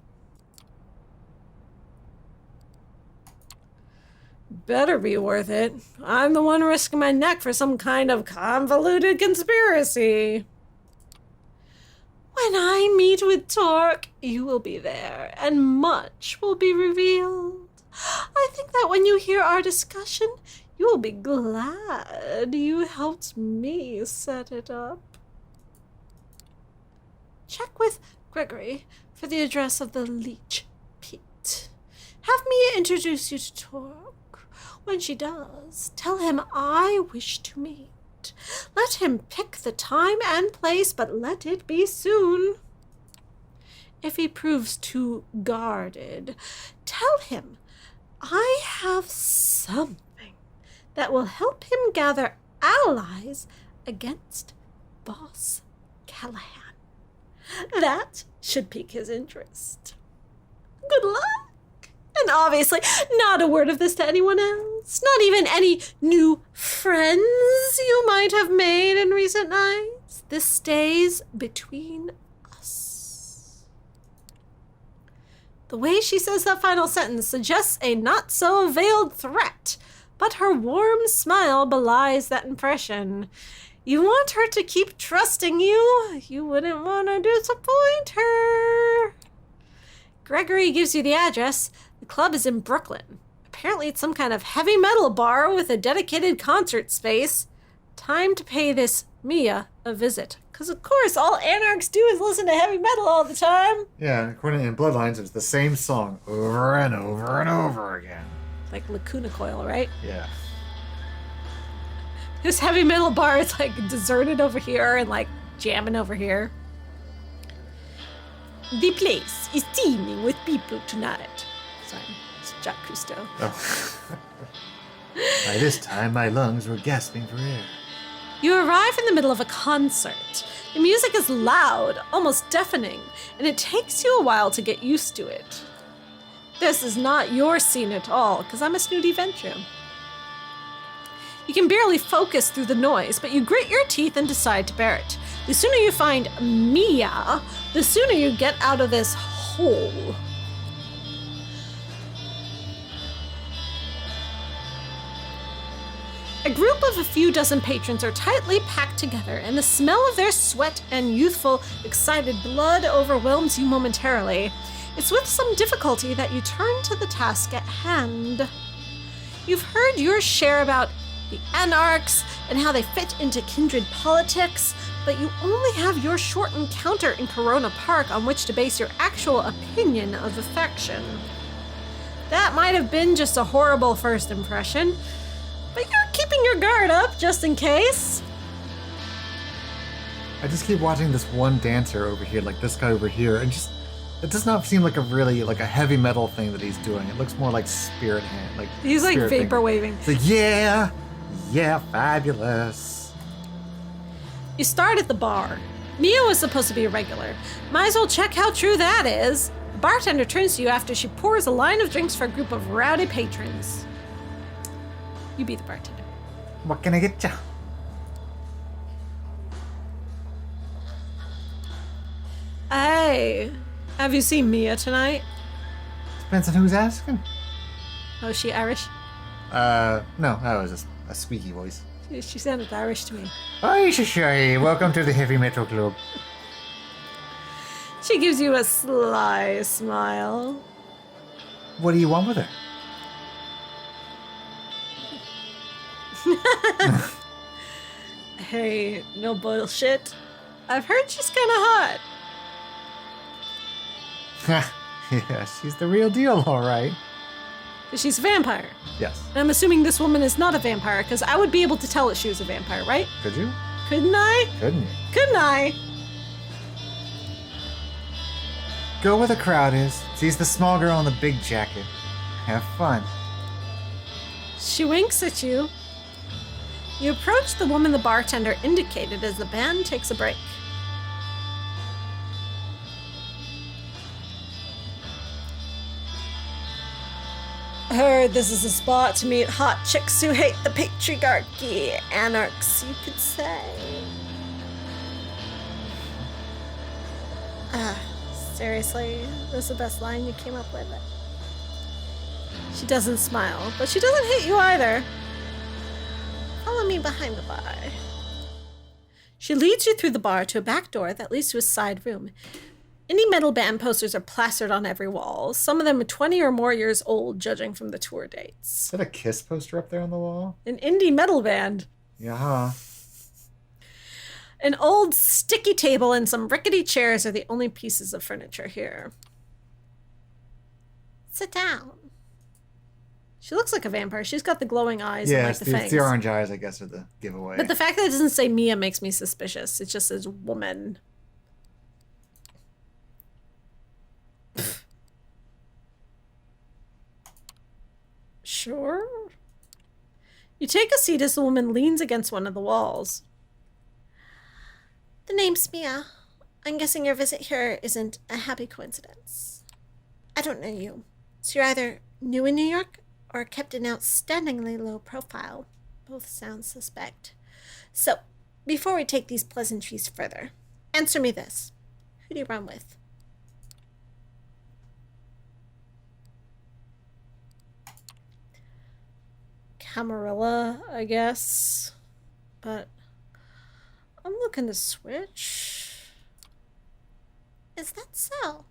Better be worth it. I'm the one risking my neck for some kind of convoluted conspiracy. When I meet with Torque, you will be there, and much will be revealed. I think that when you hear our discussion, you will be glad you helped me set it up. check with Gregory for the address of the Leech Pit. Have Mia introduce you to Torque. When she does, tell him I wish to meet. Let him pick the time and place, but let it be soon. If he proves too guarded, tell him I have something that will help him gather allies against Boss Callahan. That should pique his interest. Good luck. And obviously, not a word of this to anyone else. Not even any new friends you might have made in recent nights. This stays between us. The way she says that final sentence suggests a not-so-veiled threat, but her warm smile belies that impression. You want her to keep trusting you. You wouldn't want to disappoint her. Gregory gives you the address. The club is in Brooklyn. Apparently it's some kind of heavy metal bar with a dedicated concert space. Time to pay this Mia a visit. Because of course all anarchs do is listen to heavy metal all the time. Yeah, according to Bloodlines, it's the same song over and over and over again. Like Lacuna Coil, right? Yeah. This heavy metal bar is like deserted over here and like jamming over here. The place is teeming with people tonight. Sorry, it's Jacques Cousteau. Oh. By this time, my lungs were gasping for air. You arrive in the middle of a concert. The music is loud, almost deafening, and it takes you a while to get used to it. This is not your scene at all, because I'm a snooty Ventrim. You can barely focus through the noise, but you grit your teeth and decide to bear it. The sooner you find Mia, the sooner you get out of this hole. A group of a few dozen patrons are tightly packed together, and the smell of their sweat and youthful, excited blood overwhelms you momentarily. It's with some difficulty that you turn to the task at hand. You've heard your share about the anarchs and how they fit into kindred politics, but you only have your short encounter in Corona Park on which to base your actual opinion of the faction. That might have been just a horrible first impression, but you're keeping your guard up just in case. I just keep watching this one dancer over here, like this guy over here, and just it does not seem like a heavy metal thing that he's doing. It looks more like spirit hand, like he's like vapor thing. waving. It's like, yeah, fabulous. You start at the bar. Mia was supposed to be a regular. Might as well check how true that is. The bartender turns to you after she pours a line of drinks for a group of rowdy patrons. You be the bartender. What can I get ya? Hey, have you seen Mia tonight? Depends on who's asking. Oh, is she Irish? No, that was just a squeaky voice. She sounded Irish to me. Hi, Shashay. Welcome to the Heavy Metal Club. She gives you a sly smile. What do you want with her? Hey, no bullshit. I've heard she's kind of hot. Yeah, she's the real deal, all right. She's a vampire. Yes. And I'm assuming this woman is not a vampire, because I would be able to tell that she was a vampire, right? Could you? Couldn't I? Couldn't you? Couldn't I? Go where the crowd is. Sees the small girl in the big jacket. Have fun. She winks at you. You approach the woman the bartender indicated as the band takes a break. Heard this is a spot to meet hot chicks who hate the patriarchy. Anarchs, you could say. Seriously, this is the best line you came up with? She doesn't smile, but she doesn't hate you either. Follow me behind the bar. She leads you through the bar to a back door that leads to a side room. Indie metal band posters are plastered on every wall. Some of them are 20 or more years old, judging from the tour dates. Is that a Kiss poster up there on the wall? An indie metal band. Yeah. An old sticky table and some rickety chairs are the only pieces of furniture here. Sit down. She looks like a vampire. She's got the glowing eyes and like the fangs. The orange eyes, I guess, are the giveaway. But the fact that it doesn't say Mia makes me suspicious. It just says woman. Sure. You take a seat as the woman leans against one of the walls. The name's Mia. I'm guessing your visit here isn't a happy coincidence. I don't know you. So you're either new in New York or kept an outstandingly low profile. Both sound suspect. So, before we take these pleasantries further, answer me this. Who do you run with? Camarilla, I guess. But I'm looking to switch. Is that so?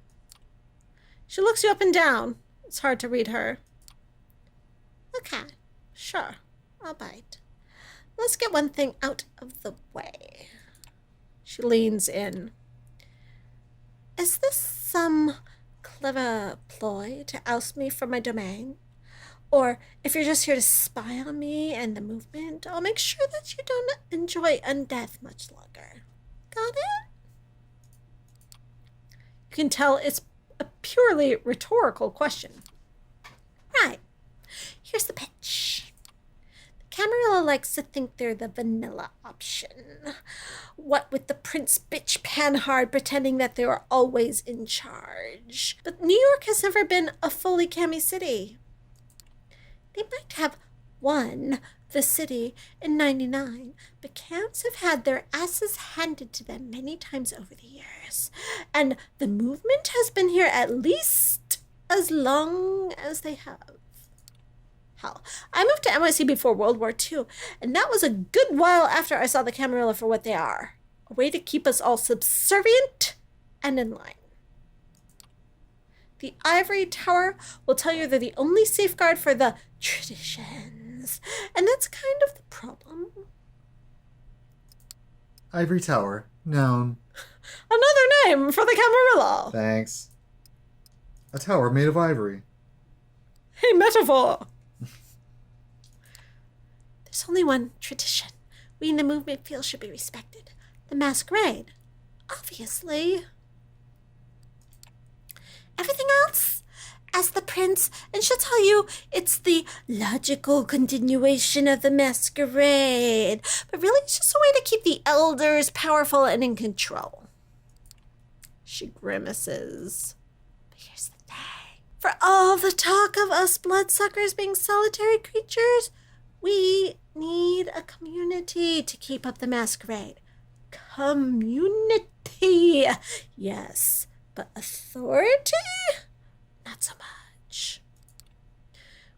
She looks you up and down. It's hard to read her. Okay, sure, I'll bite. Let's get one thing out of the way. She leans in. Is this some clever ploy to oust me from my domain? Or if you're just here to spy on me and the movement, I'll make sure that you don't enjoy undeath much longer. Got it? You can tell it's a purely rhetorical question. Right. Here's the pitch. The Camarilla likes to think they're the vanilla option. What with the prince bitch panhard pretending that they are always in charge. But New York has never been a fully cami city. They might have won the city in 99, but camps have had their asses handed to them many times over the years. And the movement has been here at least as long as they have. Hell, I moved to NYC before World War II, and that was a good while after I saw the Camarilla for what they are. A way to keep us all subservient and in line. The ivory tower will tell you they're the only safeguard for the traditions. And that's kind of the problem. Ivory tower. Known. Another name for the Camarilla. Thanks. A tower made of ivory. A metaphor. There's only one tradition we in the movement feel should be respected. The masquerade. Obviously. Everything else, ask the prince, and she'll tell you it's the logical continuation of the masquerade. But really, it's just a way to keep the elders powerful and in control. She grimaces. But here's the thing. For all the talk of us bloodsuckers being solitary creatures, we need a community to keep up the masquerade. Community. Yes. But authority? Not so much.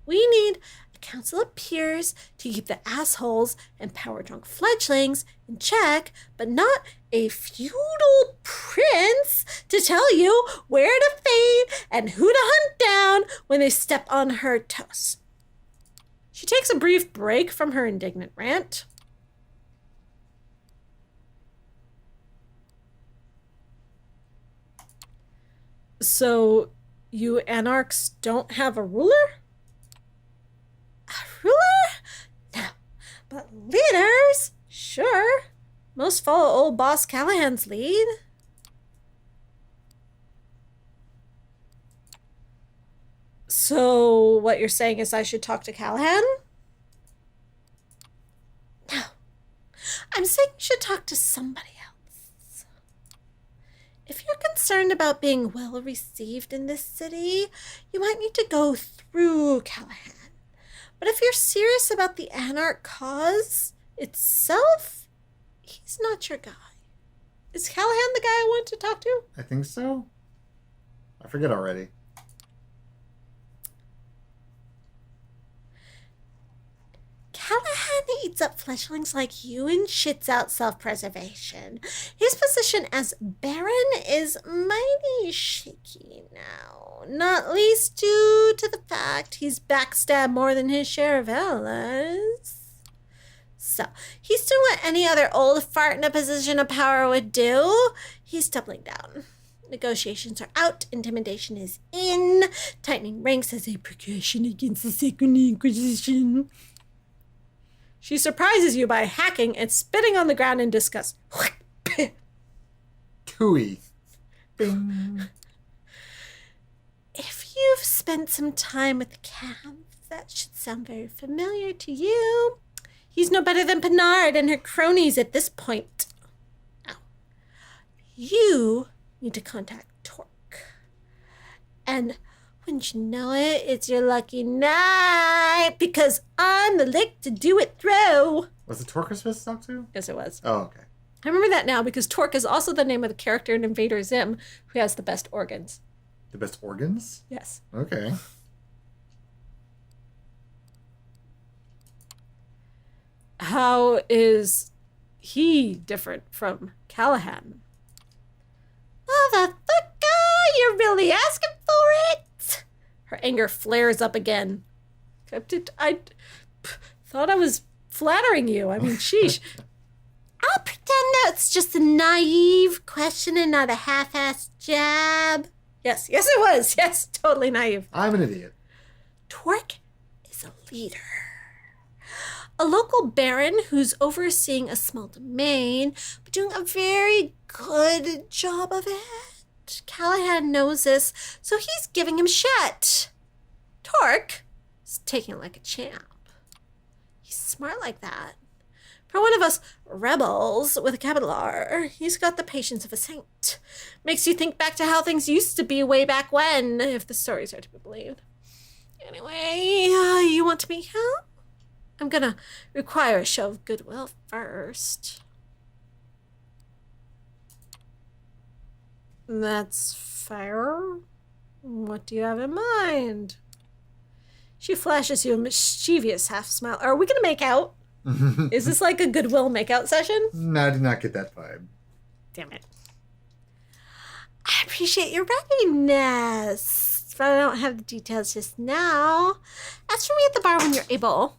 We need a council of peers to keep the assholes and power-drunk fledglings in check, but not a feudal prince to tell you where to feed and who to hunt down when they step on her toes. She takes a brief break from her indignant rant. So, you anarchs don't have a ruler? A ruler? No. But leaders? Sure. Most follow old boss Callahan's lead. So, what you're saying is I should talk to Callahan? No. I'm saying you should talk to somebody else. If you're concerned about being well received in this city, you might need to go through Callahan. But if you're serious about the Anarch cause itself, he's not your guy. Is Callahan the guy I want to talk to? I think so. I forget already. Callahan eats up fleshlings like you and shits out self-preservation. His position as Baron is mighty shaky now, not least due to the fact he's backstabbed more than his share of allies. So, he's doing what any other old fart in a position of power would do. He's doubling down. Negotiations are out. Intimidation is in. Tightening ranks as a precaution against the Second Inquisition. She surprises you by hacking and spitting on the ground in disgust. Tooey. Bing. If you've spent some time with the Cavs, that should sound very familiar to you. He's no better than Pinard and her cronies at this point. Now, you need to contact Torque. And wouldn't you know it, it's your lucky night, because I'm the lick to do it through. Was it Torque supposed to talk to? Yes, it was. Oh, okay. I remember that now because Torque is also the name of the character in Invader Zim who has the best organs. The best organs? Yes. Okay. How is he different from Callahan? Motherfucker, you're really asking for it? Her anger flares up again. I thought I was flattering you. I mean, sheesh. I'll pretend that's just a naive question and not a half-assed jab. Yes, it was. Yes, totally naive. I'm an idiot. Torque is a leader. A local baron who's overseeing a small domain, but doing a very good job of it. Callahan knows this, so he's giving him shit. Torque is taking it like a champ. He's smart like that. For one of us rebels with a capital R, he's got the patience of a saint. Makes you think back to how things used to be way back when, if the stories are to be believed. Anyway, you want to meet him? I'm gonna require a show of goodwill first. That's fair. What do you have in mind? She flashes you a mischievous half smile. Are we gonna make out? Is this like a goodwill makeout session? No, I did not get that vibe. Damn it. I appreciate your readiness, but I don't have the details just now. Ask for me at the bar when you're able.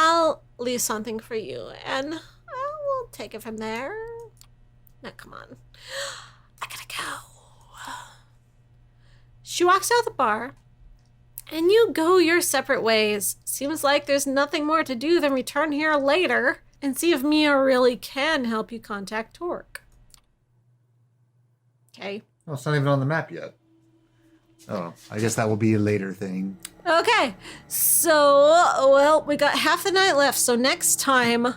I'll leave something for you, and we'll take it from there. Now, come on. I gotta go. She walks out the bar, and you go your separate ways. Seems like there's nothing more to do than return here later and see if Mia really can help you contact Torque. Okay. Oh, it's not even on the map yet. Oh, I guess that will be a later thing. Okay, so, well, we got half the night left, so next time,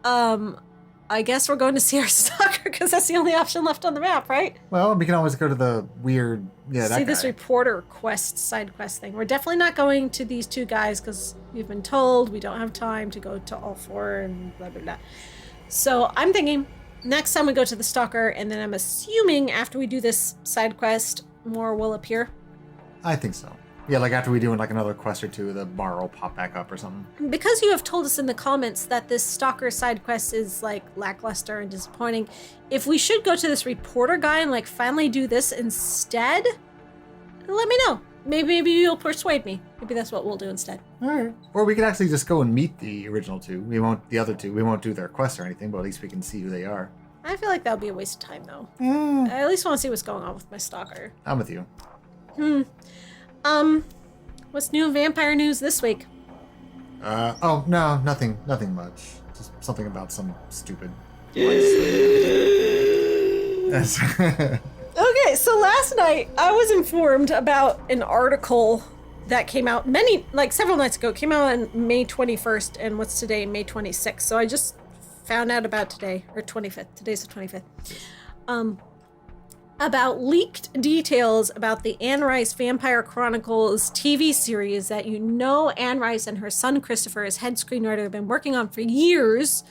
I guess we're going to see our stalker, because that's the only option left on the map, right? Well, we can always go to the weird, that See this guy. reporter quest, side quest thing. We're definitely not going to these two guys, because we've been told we don't have time to go to all four, and blah, blah, blah. So, I'm thinking, next time we go to the stalker, and then I'm assuming after we do this side quest, more will appear. I think so. Yeah, like after we do like another quest or two, the bar will pop back up or something. Because you have told us in the comments that this stalker side quest is like lackluster and disappointing, if we should go to this reporter guy and like finally do this instead, let me know. Maybe you'll persuade me. Maybe that's what we'll do instead. All right. Or we could actually just go and meet the original two. We won't do their quest or anything, but at least we can see who they are. I feel like that would be a waste of time though. I at least want to see what's going on with my stalker. I'm with you. What's new vampire news this week? Oh, no, nothing much. Just something about some stupid. Okay, so last night I was informed about an article that came out several nights ago. It came out on May 21st, and what's today, May 26th. So I just found out about today, or 25th. Today's the 25th. About leaked details about the Anne Rice Vampire Chronicles TV series that Anne Rice and her son Christopher, as head screenwriter, have been working on for years.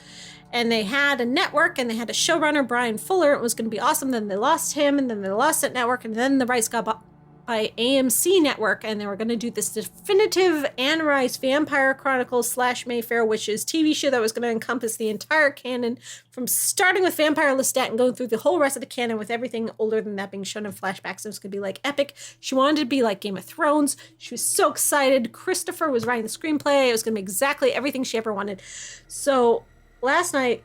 And they had a network, and they had a showrunner, Brian Fuller. It was going to be awesome. Then they lost him, and then they lost that network, and then the rights got by AMC Network, and they were going to do this definitive Anne Rice Vampire Chronicles / Mayfair, which is TV show that was going to encompass the entire canon from starting with Vampire Lestat and going through the whole rest of the canon with everything older than that being shown in flashbacks. It was going to be like epic. She wanted to be like Game of Thrones. She was so excited. Christopher was writing the screenplay. It was going to be exactly everything she ever wanted. So last night,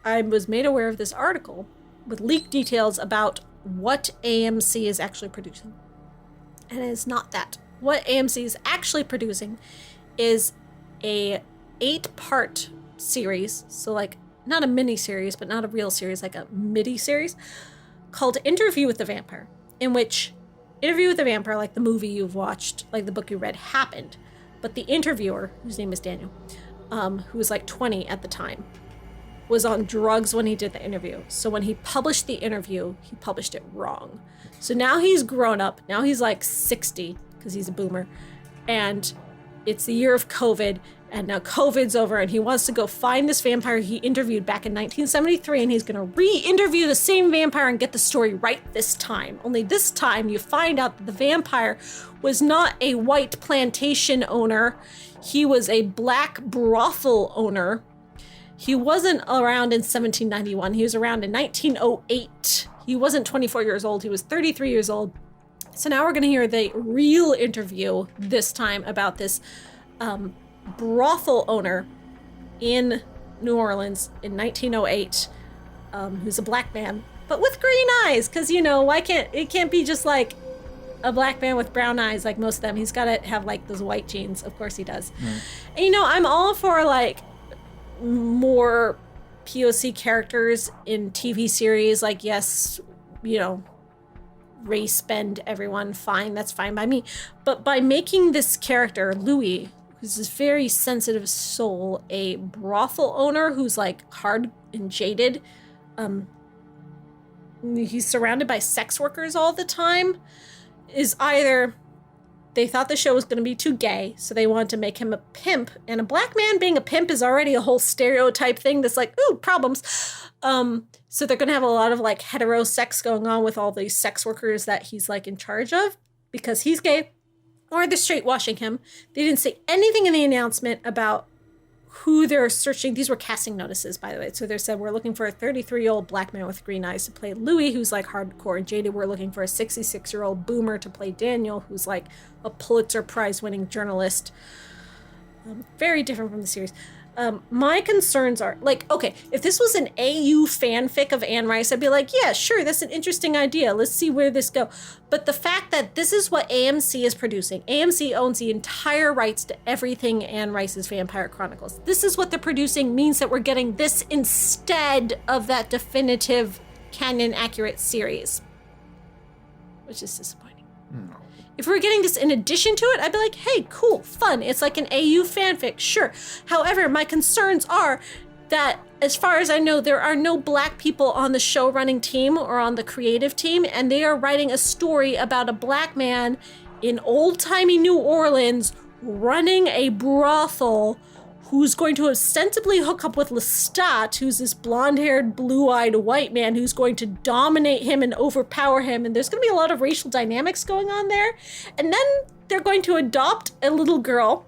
I was made aware of this article with leaked details about what AMC is actually producing. And it is not that. What AMC is actually producing is a 8-part series. So like not a mini series, but not a real series, like a midi series called Interview with the Vampire, in which Interview with the Vampire, like the movie you've watched, like the book you read, happened. But the interviewer, whose name is Daniel, who was like 20 at the time, was on drugs when he did the interview. So when he published the interview, he published it wrong. So now he's grown up. Now he's like 60 because he's a boomer. And it's the year of COVID. And now COVID's over and he wants to go find this vampire he interviewed back in 1973. And he's going to re-interview the same vampire and get the story right this time. Only this time you find out that the vampire was not a white plantation owner. He was a black brothel owner. He wasn't around in 1791. He was around in 1908. He wasn't 24 years old. He was 33 years old. So now we're going to hear the real interview this time about this brothel owner in New Orleans in 1908, who's a black man, but with green eyes. Because, you know, it can't be just like a black man with brown eyes like most of them. He's got to have like those white genes. Of course he does. And, you know, I'm all for like more POC characters in TV series. Like, yes, you know, race bend everyone, fine, that's fine by me. But by making this character, Louis, who's this very sensitive soul, a brothel owner who's like hard and jaded, he's surrounded by sex workers all the time, is either they thought the show was going to be too gay, so they wanted to make him a pimp. And a black man being a pimp is already a whole stereotype thing that's like, ooh, problems. So they're going to have a lot of like hetero sex going on with all these sex workers that he's like in charge of because he's gay, or they're straight washing him. They didn't say anything in the announcement about who they're searching. These were casting notices, by the way. So they said, we're looking for a 33-year-old black man with green eyes to play Louis, who's like hardcore and jaded. We're looking for a 66-year-old boomer to play Daniel, who's like a Pulitzer Prize winning journalist. Very different from the series. My concerns are, like, okay, if this was an AU fanfic of Anne Rice, I'd be like, yeah, sure, that's an interesting idea. Let's see where this goes. But the fact that this is what AMC is producing, AMC owns the entire rights to everything Anne Rice's Vampire Chronicles. This is what they're producing means that we're getting this instead of that definitive canon-accurate series, which is disappointing. If we were getting this in addition to it, I'd be like, hey, cool, fun. It's like an AU fanfic, sure. However, my concerns are that, as far as I know, there are no black people on the showrunning team or on the creative team, and they are writing a story about a black man in old-timey New Orleans running a brothel who's going to ostensibly hook up with Lestat, who's this blonde-haired, blue-eyed white man who's going to dominate him and overpower him. And there's going to be a lot of racial dynamics going on there. And then they're going to adopt a little girl.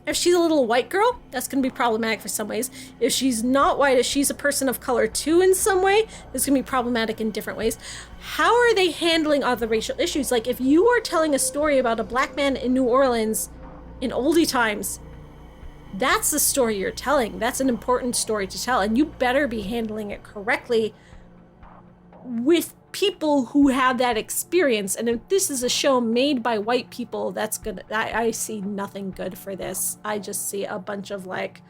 If she's a little white girl, that's going to be problematic for some ways. If she's not white, if she's a person of color too in some way, it's going to be problematic in different ways. How are they handling other racial issues? Like, if you are telling a story about a black man in New Orleans in oldie times, that's the story you're telling. That's an important story to tell. And you better be handling it correctly with people who have that experience. And if this is a show made by white people, that's gonna, I see nothing good for this. I just see a bunch of like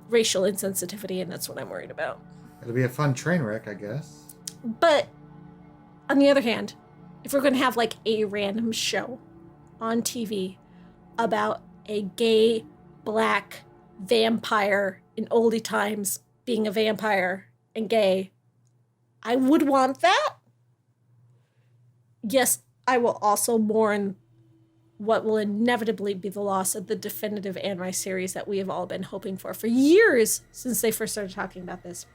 racial insensitivity, and that's what I'm worried about. It'll be a fun train wreck, I guess. But on the other hand, if we're gonna have like a random show on TV about a gay black vampire in oldie times being a vampire and gay, I would want that. Yes, I will also mourn what will inevitably be the loss of the definitive Anne Rice series that we have all been hoping for years since they first started talking about this.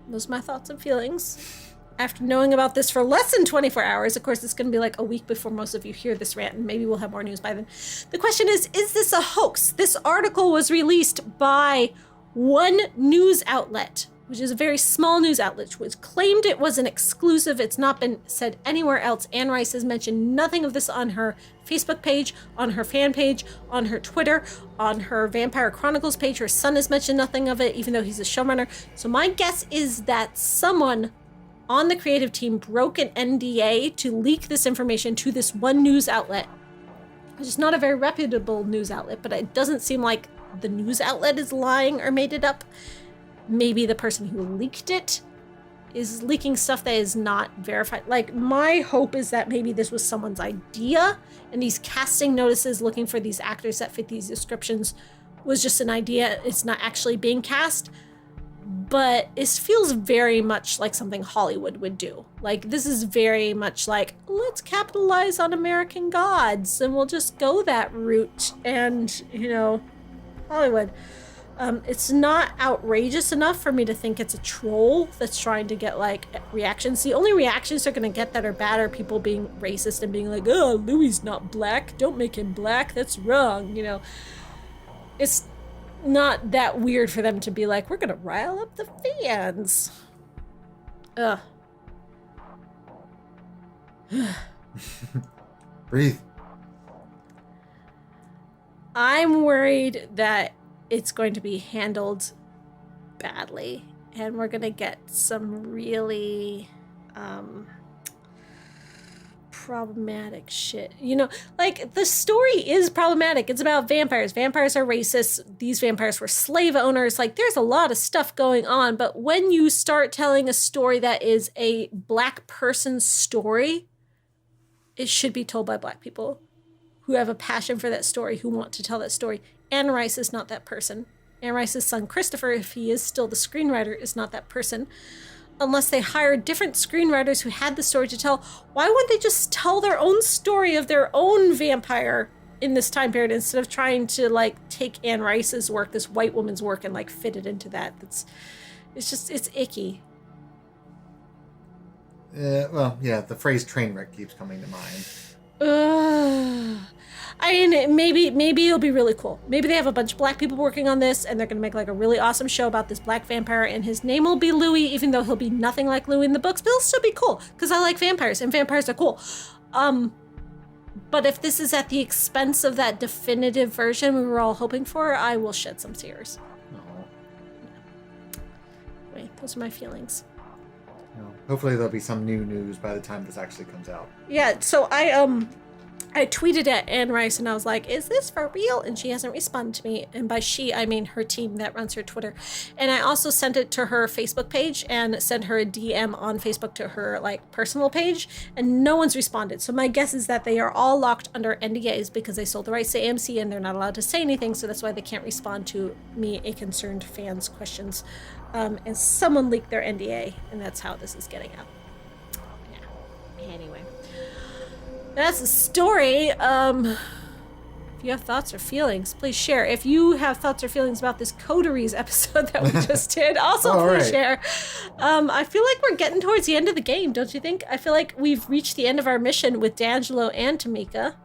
Those are my thoughts and feelings. After knowing about this for less than 24 hours, of course, it's going to be like a week before most of you hear this rant, and maybe we'll have more news by then. The question is this a hoax? This article was released by one news outlet, which is a very small news outlet, which claimed it was an exclusive. It's not been said anywhere else. Anne Rice has mentioned nothing of this on her Facebook page, on her fan page, on her Twitter, on her Vampire Chronicles page. Her son has mentioned nothing of it, even though he's a showrunner. So my guess is that someone on the creative team broke an NDA to leak this information to this one news outlet, which is not a very reputable news outlet, but it doesn't seem like the news outlet is lying or made it up. Maybe the person who leaked it is leaking stuff that is not verified. Like, my hope is that maybe this was someone's idea, and these casting notices looking for these actors that fit these descriptions was just an idea. It's not actually being cast. But it feels very much like something Hollywood would do. Like, this is very much like, let's capitalize on American gods, and we'll just go that route. And, you know, Hollywood. It's not outrageous enough for me to think it's a troll that's trying to get, like, reactions. The only reactions they're going to get that are bad are people being racist and being like, oh, Louis not black. Don't make him black. That's wrong. You know, it's not that weird for them to be like, we're gonna rile up the fans. Ugh. Breathe. I'm worried that it's going to be handled badly, and we're gonna get some really problematic shit. You know, like, the story is problematic. It's about vampires. Vampires are racist. These vampires were slave owners. Like, there's a lot of stuff going on, but when you start telling a story that is a black person's story, it should be told by black people who have a passion for that story, who want to tell that story. Anne Rice is not that person. Anne Rice's son Christopher, if he is still the screenwriter, is not that person. Unless they hired different screenwriters who had the story to tell, why wouldn't they just tell their own story of their own vampire in this time period instead of trying to, like, take Anne Rice's work, this white woman's work, and, like, fit it into that? It's icky. Well, yeah, the phrase train wreck keeps coming to mind. I mean, maybe it'll be really cool. Maybe they have a bunch of black people working on this, and they're going to make, like, a really awesome show about this black vampire, and his name will be Louis, even though he'll be nothing like Louis in the books, but he'll still be cool, because I like vampires, and vampires are cool. But if this is at the expense of that definitive version we were all hoping for, I will shed some tears. No. Anyway, those are my feelings. No. Hopefully there'll be some new news by the time this actually comes out. Yeah, so I tweeted at Anne Rice and I was like, is this for real? And she hasn't responded to me. And by she, I mean her team that runs her Twitter. And I also sent it to her Facebook page and sent her a DM on Facebook to her, like, personal page. And no one's responded. So my guess is that they are all locked under NDAs because they sold the rights to AMC and they're not allowed to say anything. So that's why they can't respond to me, a concerned fan's questions. And someone leaked their NDA, and that's how this is getting out. Yeah. Anyway. That's the story. If you have thoughts or feelings, please share. If you have thoughts or feelings about this Coteries episode that we just did, also please share. I feel like we're getting towards the end of the game, don't you think? I feel like we've reached the end of our mission with D'Angelo and Tamika.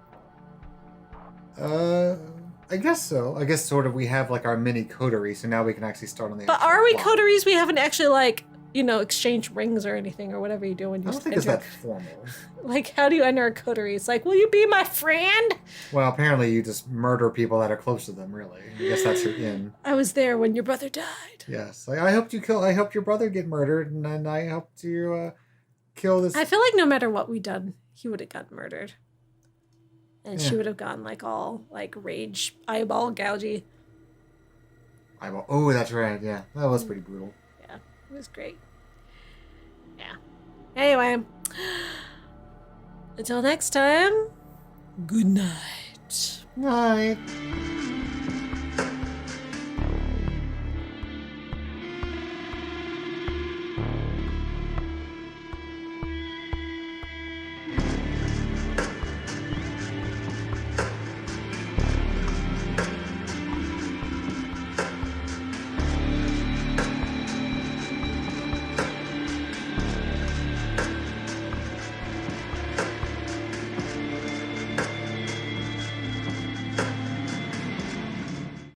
I guess so. I guess sort of we have, like, our mini coterie, so now we can actually start on the But are we coteries? We haven't actually, like, you know, exchanged rings or anything, or whatever you do when you I don't think it's that formal. Like, how do you enter a coterie? It's like, will you be my friend? Well, apparently you just murder people that are close to them, really. I guess that's your in. I was there when your brother died. Yes. I helped your brother get murdered, and then I helped you kill this. I feel like no matter what we done, he would have gotten murdered. And she would have gone, like, all, like, rage, eyeball gougy. Eyeball. Oh, that's right. Yeah. That was pretty brutal. Yeah. It was great. Yeah. Anyway. Until next time, good night. Night.